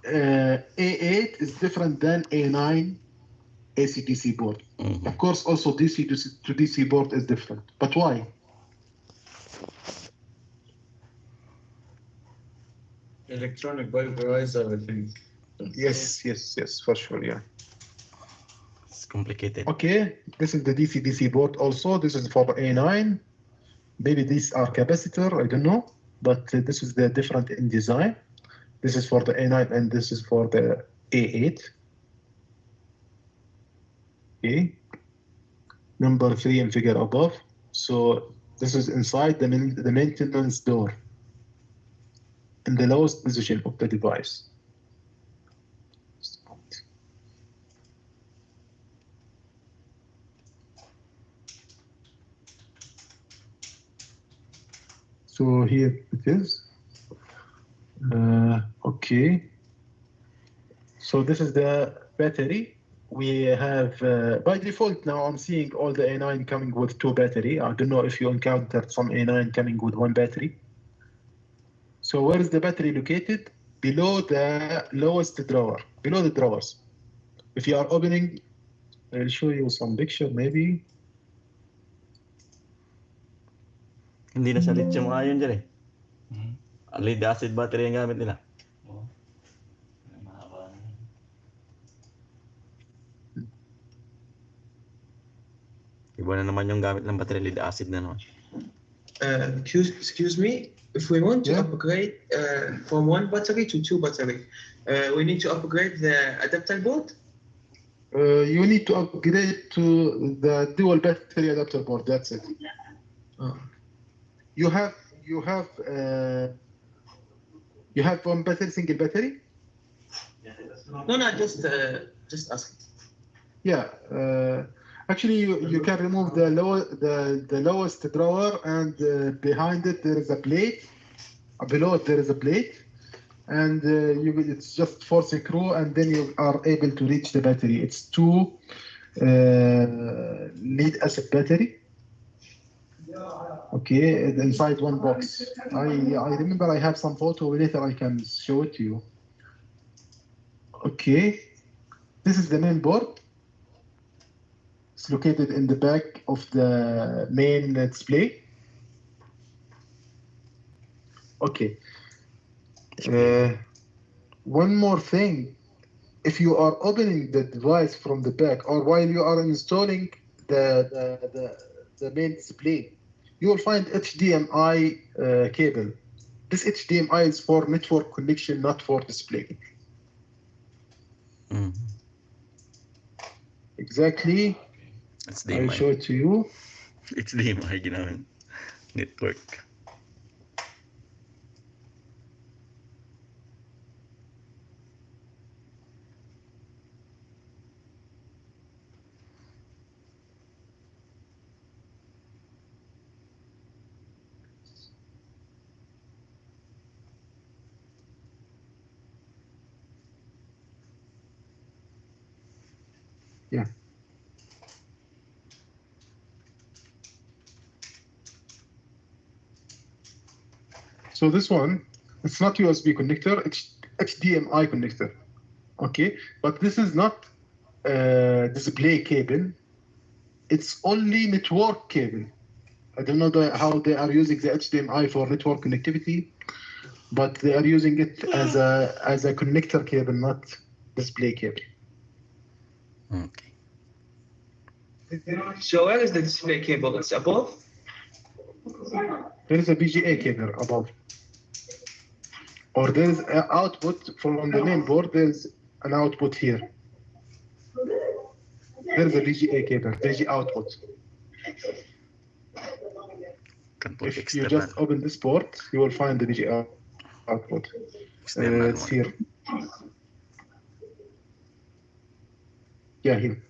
A8 is different than A9 AC/DC port. Mhm. Of course, also DC to DC port is different. But why? Electronic vaporizer, I think. Yes, for sure, yeah. It's complicated. Okay, this is the DC-DC port also. This is for A9. Maybe these are capacitor, I don't know. But this is the different in design. This is for the A9 and this is for the A8. Okay. Number 3 in figure above. So this is inside the maintenance door in the lowest position of the device. So here it is. Okay. So this is the battery. We have, by default now, I'm seeing all the A9 coming with 2 battery. I don't know if you encountered some A9 coming with 1 battery. So where is the battery located? Below the lowest drawer, below the drawers. If you are opening, I'll show you some picture maybe. Hindi na sa lithium ion dyan eh. Lead acid battery ang gamit nila. Iba na naman yung gamit ng battery, lead acid na naman. Excuse me, if we want to upgrade from 1 battery to 2 battery, we need to upgrade the adapter board? You need to upgrade to the dual battery adapter board, that's it. Oh. You have one battery, single battery? No, just asking. Yeah, actually you can remove the lowest drawer, and behind it there is a plate. Below it there is a plate, and it's just 4 screw, and then you are able to reach the battery. It's 2 lead acid battery. Okay, inside one box. I remember I have some photo. Later I can show it to you. Okay, this is the main board. It's located in the back of the main display. Okay. One more thing. If you are opening the device from the back, or while you are installing the main display, you will find HDMI cable. This HDMI is for network connection, not for display. Mm. Exactly. It's I'll show it to you. It's DMI ginamit. Network. Yeah. So this one, it's not USB connector, it's HDMI connector. Okay, but this is not display cable. It's only network cable. I don't know how they are using the HDMI for network connectivity, but they are using it as a connector cable, not display cable. Okay. So where is the display cable? It's above? There is a VGA cable above. or there is an output from the main board. There's an output here. There's a VGA cable, VG output. Can put If you external. just open this port, you will find the VG output. External It's one. here. Yeah, here.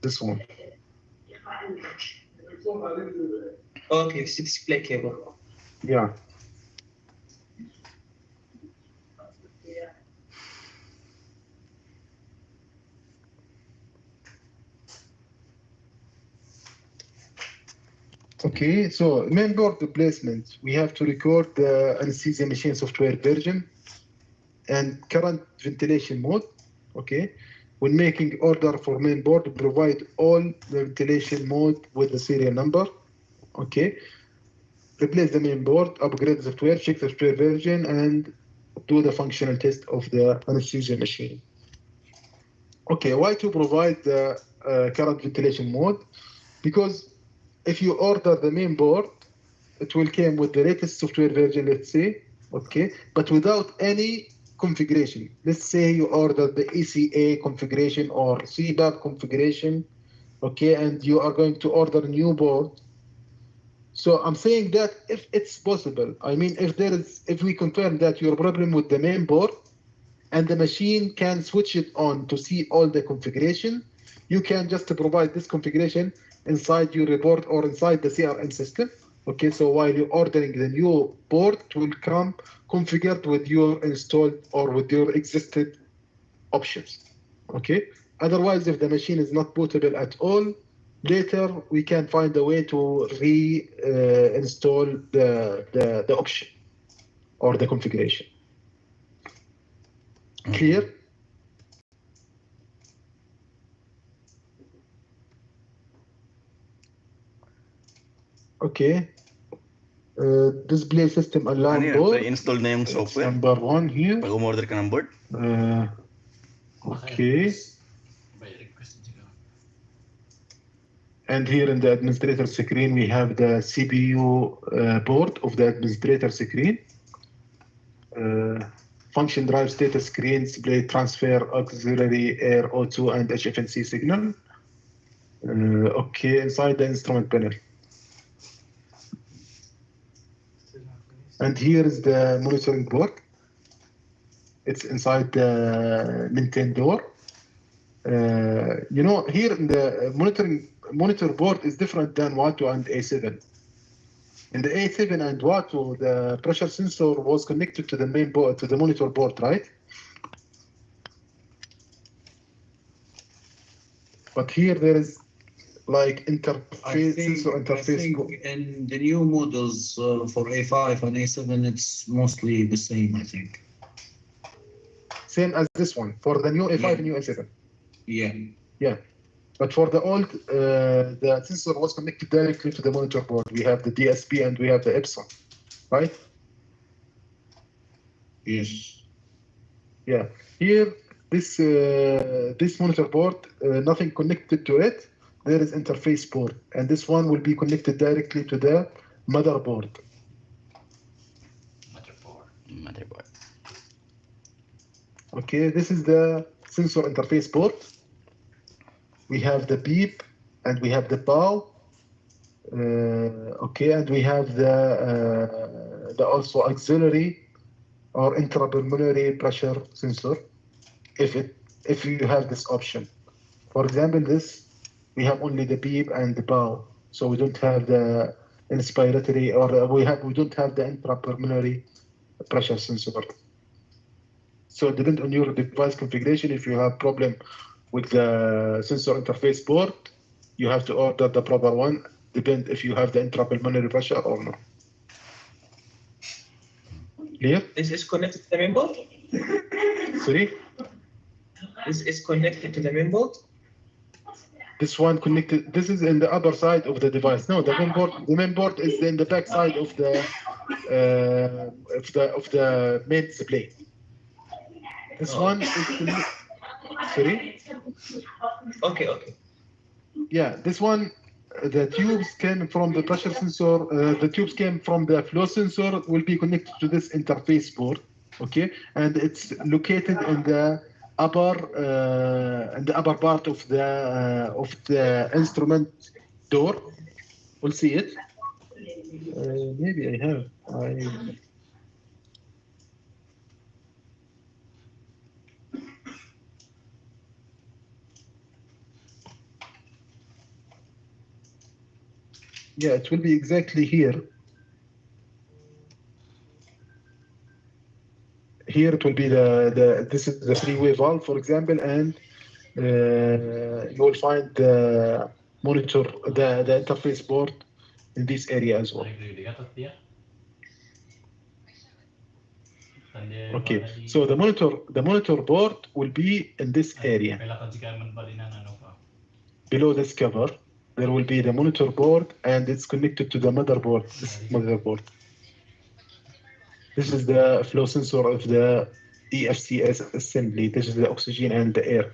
This one. Okay, 6-play cable. Yeah. Okay, so main board replacement. We have to record the anesthesia machine software version and current ventilation mode. Okay, when making order for main board, provide all the ventilation mode with the serial number. Okay, replace the main board, upgrade the software, check the software version, and do the functional test of the anesthesia machine. Okay, why to provide the current ventilation mode? Because if you order the main board, it will come with the latest software version, let's say, okay, but without any configuration. Let's say you order the ECA configuration or CBAP configuration, okay, and you are going to order a new board. So I'm saying that if it's possible, I mean, if we confirm that your problem with the main board and the machine can switch it on to see all the configuration, you can just provide this configuration inside your report or inside the CRM system. Okay, so while you're ordering the new board, it will come configured with your installed or with your existing options. Okay, otherwise, if the machine is not bootable at all, later we can find a way to install the option or the configuration. Clear? Okay. Display system alarm Ano yun? board. Pre-install na yung software? Number 1 here. Pag umorder ka ng board? Okay. By request. And here in the administrator screen, we have the CPU board of the administrator screen. Function drive status screen, display transfer, auxiliary air O2 and HFNC signal. Okay, inside the instrument panel. And here is the monitoring board. It's inside the maintain door. You know, here in the monitor board is different than WATO and A7. In the A7 and WATO, the pressure sensor was connected to the main board, to the monitor board, right? But here there is like interface, sensor interface. I think in the new models for A5 and A7, it's mostly the same, I think. Same as this one, for the new A5 Yeah. and new A7. Yeah. Yeah. But for the old, the sensor was connected directly to the monitor board. We have the DSP and we have the Epson, right? Yes. Yeah. Here, this monitor board, nothing connected to it. There is interface port, and this one will be connected directly to the motherboard. Motherboard. Okay, this is the sensor interface port. We have the beep and we have the bow. Okay, and we have the also auxiliary or intrapulmonary pressure sensor. If you have this option, for example, this we have only the beep and the bow, so we don't have the inspiratory or we don't have the intrapulmonary pressure sensor. So it depends on your device configuration. If you have problem with the sensor interface board, you have to order the proper one. Depend if you have the intrapulmonary pressure or not. Clear? Is this connected to the main board? Sorry? Is connected to the main board? This one connected. This is in the upper side of the device. No, the main board is in the back side of the main display. This one is sorry. Okay. Yeah, this one the tubes came from the pressure sensor. The tubes came from the flow sensor. Will be connected to this interface board. Okay, and it's located in the upper part of the instrument door. We'll see it. Maybe I have. Yeah, it will be exactly here. Here it will be this is the three-way valve, for example, and you will find the monitor, the interface board in this area as well. Okay, so the monitor board will be in this area. Below this cover, there will be the monitor board, and it's connected to the motherboard. This motherboard. This is the flow sensor of the EFCS assembly. This is the oxygen and the air.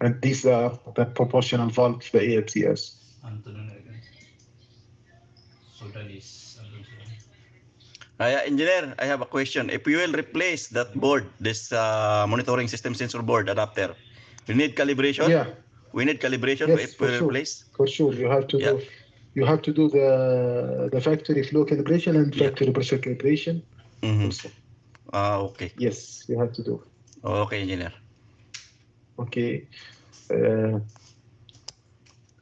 And these are the proportional valves, the EFCS. Engineer, I have a question. If we will replace that board, this monitoring system sensor board adapter, we need calibration? Yeah. We need calibration Yes, if we replace? For sure, you have to do. You have to do the factory flow calibration and factory pressure calibration. Also. Okay. Yes, you have to do. Okay, engineer. Okay.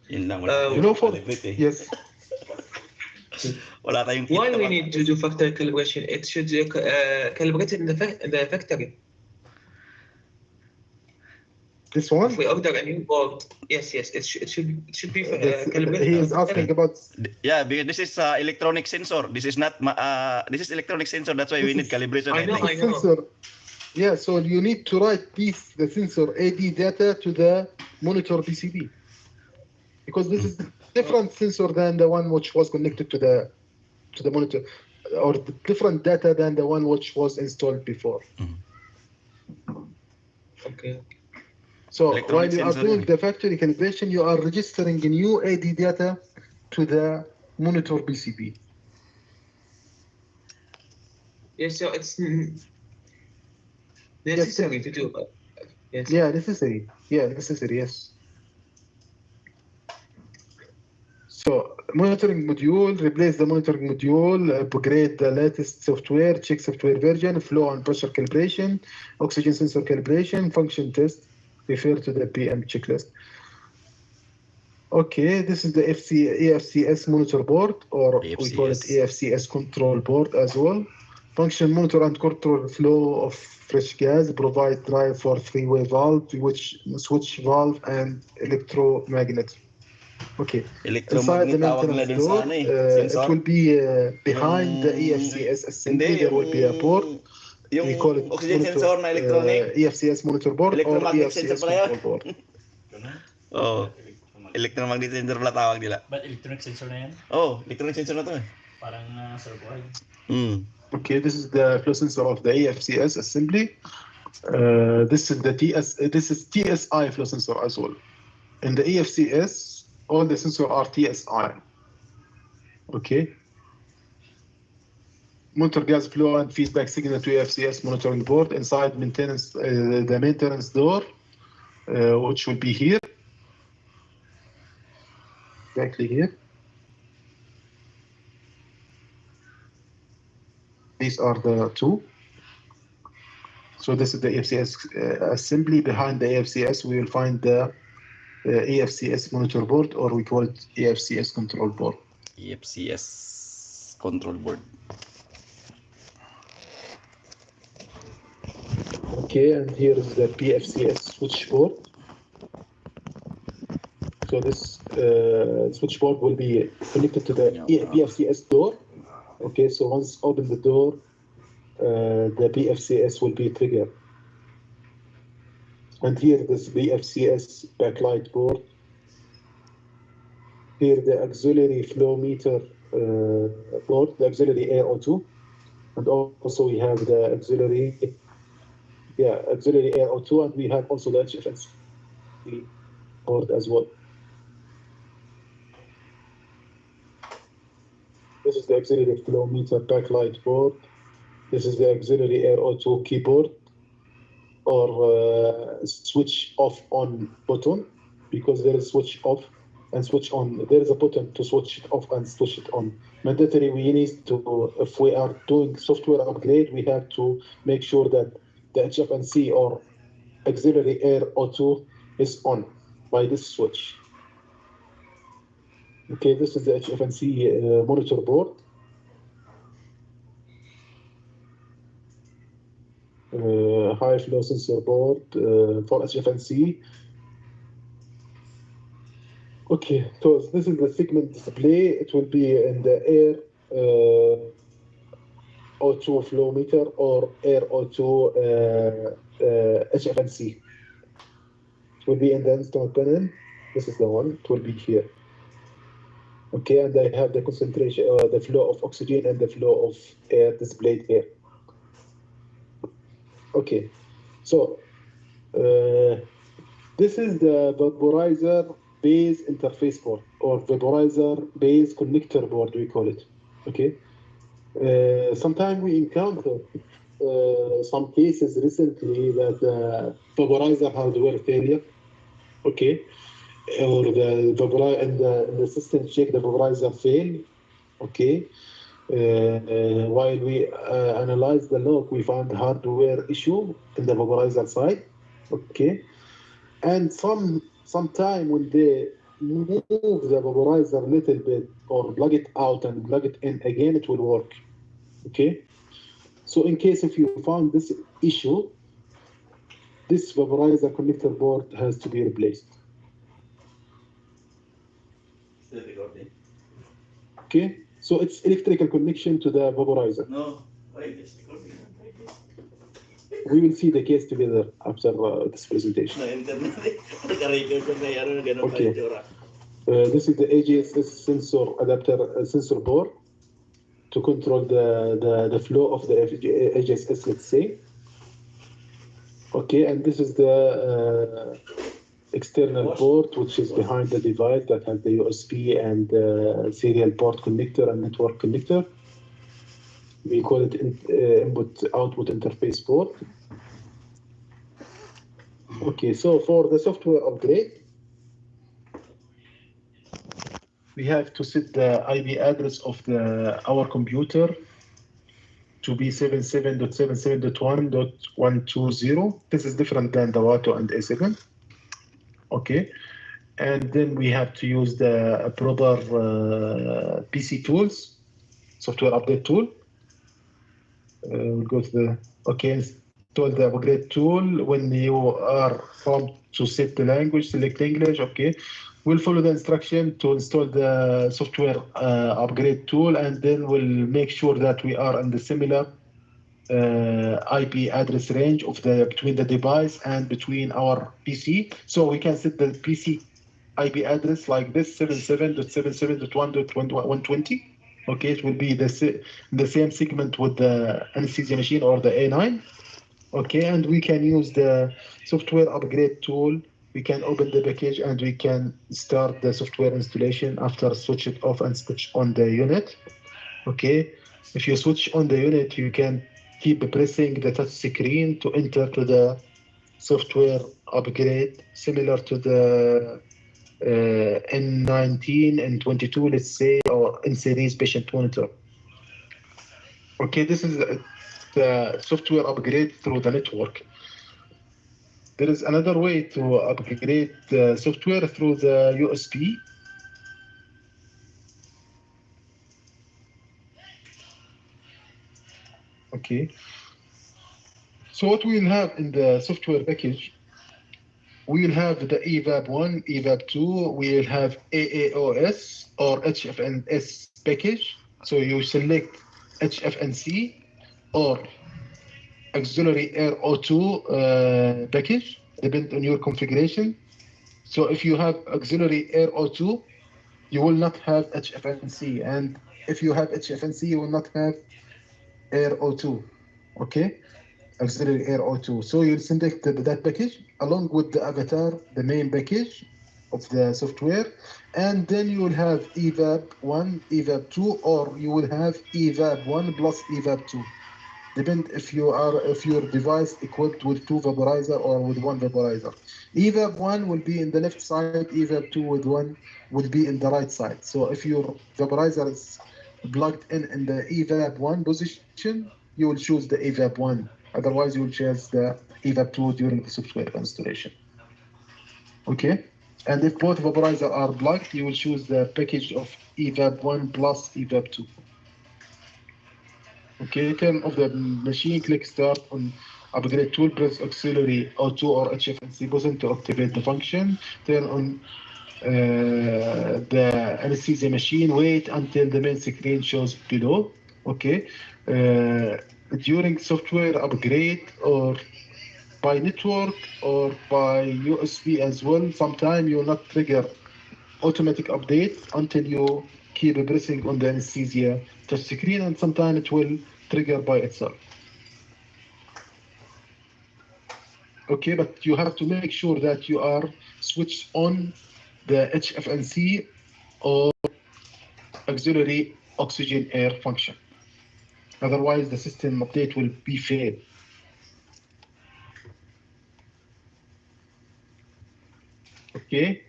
Yun lang, yes. Wala tayong Why do we need to do factory calibration? It should calibrate in the factory. This one? If we order a new board, yes, it should be calibrated. He is asking about. Yeah, because this is electronic sensor. This is not. This is electronic sensor. That's why we need calibration. I know. Sensor. Yeah, so you need to write the sensor AD data to the monitor PCB, because this is different sensor than the one which was connected to the monitor, or the different data than the one which was installed before. Okay. So while you are doing the factory calibration, you are registering a new AD data to the monitor PCB. Yes, so it's necessary to do. Yes. Yeah, necessary. Yeah, necessary. Yes. So monitoring module, replace the monitoring module, upgrade the latest software, check software version, flow and pressure calibration, oxygen sensor calibration, function test, refer to the PM checklist. Okay, this is the EFCS monitor board, or we call it EFCS control board as well. Function monitor and control flow of fresh gas, provide drive for three-way valve, which switch valve and electromagnet. Okay. Inside the maintenance door, it will be behind the EFCS assembly. There will be a port. We call it oxygen sensor na electronic. EFCS monitor board or EFCS control board. Oh, electromagnetic sensor pala tawag nila. But electronic sensor na yan? Oh, electronic sensor na to eh. Parang sa buhay. Okay, this is the flow sensor of the EFCS assembly. This is TSI flow sensor as well. In the EFCS, all the sensors are TSI. Okay. Monitor gas flow and feedback signal to EFCS monitoring board inside maintenance, the maintenance door, which will be here. Exactly here. These are the two. So this is the EFCS assembly. Behind the EFCS, we will find the EFCS monitor board, or we call it EFCS control board. EFCS control board. Okay, and here is the PFCS switchboard. So this switchboard will be connected to the PFCS door. Okay, so once open the door, the PFCS will be triggered. And here this PFCS backlight board. Here the auxiliary flow meter board, the auxiliary AO2. And also we have the auxiliary AO2, and we have also the HFS board as well. This is the auxiliary flow meter backlight board. This is the auxiliary air O2 keyboard or switch off on button, because there is switch off and switch on. There is a button to switch it off and switch it on. Mandatory, we need to, if we are doing software upgrade, we have to make sure that the HFNC or auxiliary air O2 is on by this switch. Okay, this is the HFNC monitor board. High flow sensor board for HFNC. Okay, so this is the segment display. It will be in the air O2 flow meter or air O2 HFNC. It will be in the instrument panel. This is the one. It will be here. Okay, and I have the concentration, the flow of oxygen and the flow of air displayed here. Okay, so this is the vaporizer base interface board or vaporizer base connector board, we call it. Okay, sometimes we encounter some cases recently that vaporizer hardware failure. Okay, or the vaporizer and the system check the vaporizer fail. Okay. While we analyze the log, we found hardware issue in the vaporizer side. Okay, and sometime when they move the vaporizer a little bit or plug it out and plug it in again, it will work. Okay, so in case if you found this issue, this vaporizer connector board has to be replaced. Okay. So it's electrical connection to the vaporizer. No, wait, it's recording. We will see the case together after this presentation. Okay. This is the AGSS sensor adapter sensor board to control the flow of the AGSS, let's say. Okay, and this is the external port, which is behind the device that has the USB and serial port connector and network connector. We call it input-output interface port. Okay, so for the software upgrade, we have to set the IP address of our computer to be 77.77.1.120. This is different than the Wato and A7. Okay, and then we have to use the proper PC tools, software update tool. We'll go to the, okay, install the upgrade tool. When you are prompted to set the language, select English, okay. We'll follow the instruction to install the software upgrade tool, and then we'll make sure that we are in the similar IP address range of between the device and between our PC. So we can set the PC IP address like this, 77.77.1.120. Okay, it will be the same segment with the anesthesia machine or the A9. Okay, and we can use the software upgrade tool. We can open the package and we can start the software installation after switch it off and switch on the unit. Okay, if you switch on the unit, you can keep pressing the touch screen to enter to the software upgrade, similar to the N19 and 22, let's say, or N-series patient monitor. Okay, this is the software upgrade through the network. There is another way to upgrade the software through the USB. Okay. So what we'll have in the software package, we'll have the EVAP1, EVAP2, we'll have AAOS or HFNS package. So you select HFNC or auxiliary air O2 package, depend on your configuration. So if you have auxiliary air O2, you will not have HFNC. And if you have HFNC, you will not have air O2. Okay? Auxiliary air O2. So you'll select that package along with the avatar, the main package. of the software, and then you will have evap 1, evap 2, or you will have evap 1 plus evap 2. Depend if your device equipped with 2 vaporizer or with 1 vaporizer. Evap 1 will be in the left side, evap 2 with 1 will be in the right side. So if your vaporizer is plugged in the evap 1 position, you will choose the evap 1. Otherwise, you will choose the evap 2 during the software installation. Okay? And if both vaporizer are plugged, you will choose the package of evap 1 plus evap 2. Okay, turn off the machine, click start on upgrade tool, press auxiliary O2 or HFNC button to activate the function. Turn on the anesthesia machine, wait until the main screen shows below. Okay, during software upgrade or by network or by USB as well, sometimes you will not trigger automatic updates until you keep pressing on the anesthesia touch screen, and sometimes it will trigger by itself. Okay, but you have to make sure that you are switched on the HFNC or auxiliary oxygen air function. Otherwise, the system update will be failed. Okay.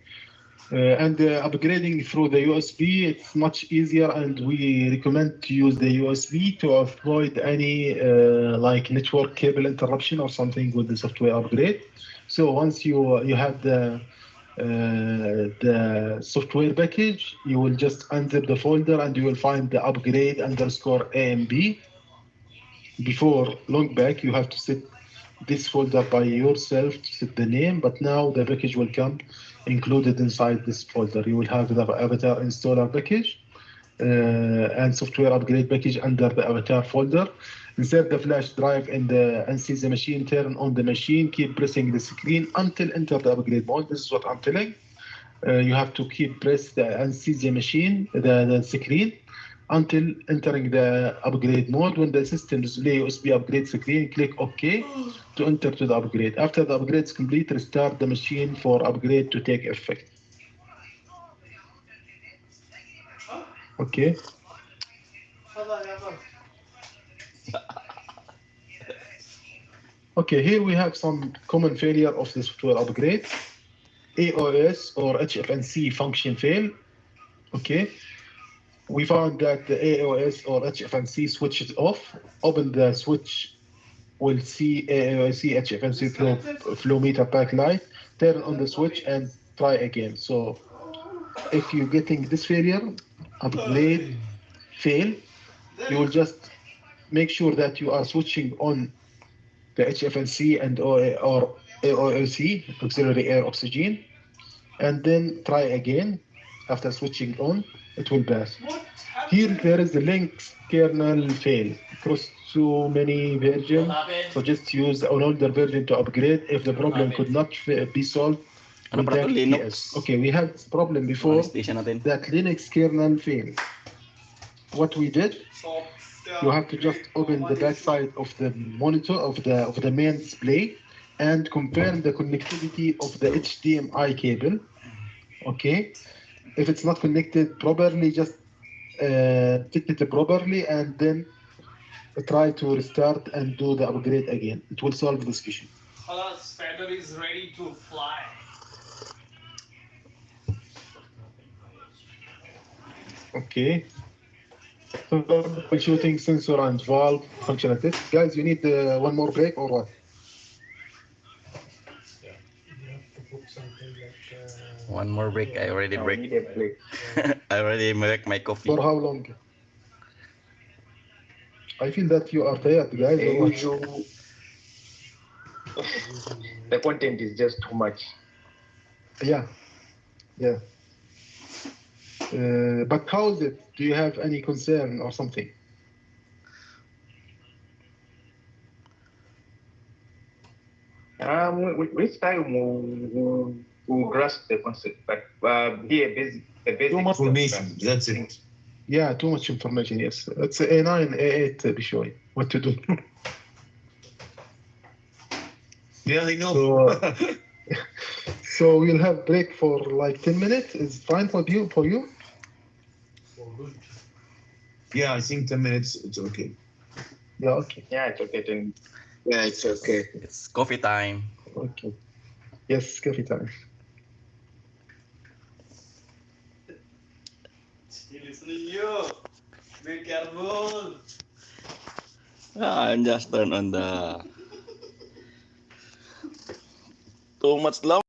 And upgrading through the USB, it's much easier, and we recommend to use the USB to avoid any like network cable interruption or something with the software upgrade. So once you have the software package, you will just unzip the folder and you will find the upgrade _AMB. Before long back, you have to set this folder by yourself to set the name, but now the package will come included inside this folder. You will have the avatar installer package and software upgrade package under the avatar folder. Insert the flash drive in the anesthesia machine, turn on the machine, keep pressing the screen until enter the upgrade mode. This is what I'm telling. You have to keep press the anesthesia machine, the screen, until entering the upgrade mode. When the system display USB upgrade screen, click OK to enter to the upgrade. After the upgrade is complete, restart the machine for upgrade to take effect. Okay. Okay, here we have some common failure of the software upgrade. AOS or HFNC function fail. Okay. We found that the AOS or HFNC switch is off. Open the switch, will see AOC HFNC flow meter backlight. Turn on the switch and try again. So if you're getting this failure, upgrade fail, you will just make sure that you are switching on the HFNC and or AOC, auxiliary air oxygen, and then try again. After switching on, it will pass. Here there is the Linux kernel fail across too many versions, so just use an older version to upgrade. If the problem could not be solved, contact TS. Okay, we had this problem before that Linux kernel failed. What we did, you have to just open the back side of the monitor of the main display and confirm the connectivity of the HDMI cable. Okay, if it's not connected properly, just fit it properly and then try to restart and do the upgrade again. It will solve this issue. Feather is ready to fly. Okay. So troubleshooting sensor and valve functional test. Guys, you need one more break or what? One more break. I already break. I already make my coffee. For how long? I feel that you are tired, guys. Or what? The content is just too much. Yeah. But how is it? Do you have any concern or something? With time we'll grasp the concept, but here the basic. Too much information. That's it. Yeah, too much information. Yes, it's A9, A8 بشوي. What to do? Yeah, I know. So we'll have break for like 10 minutes. Is fine for you? Oh, good. Yeah, I think 10 minutes, it's okay. Yeah. Okay. Yeah, it's okay. Then Yeah, it's okay. It's coffee time. Okay. Yes, coffee time. Listening you. Be careful. I'm just turn on the too much lamp.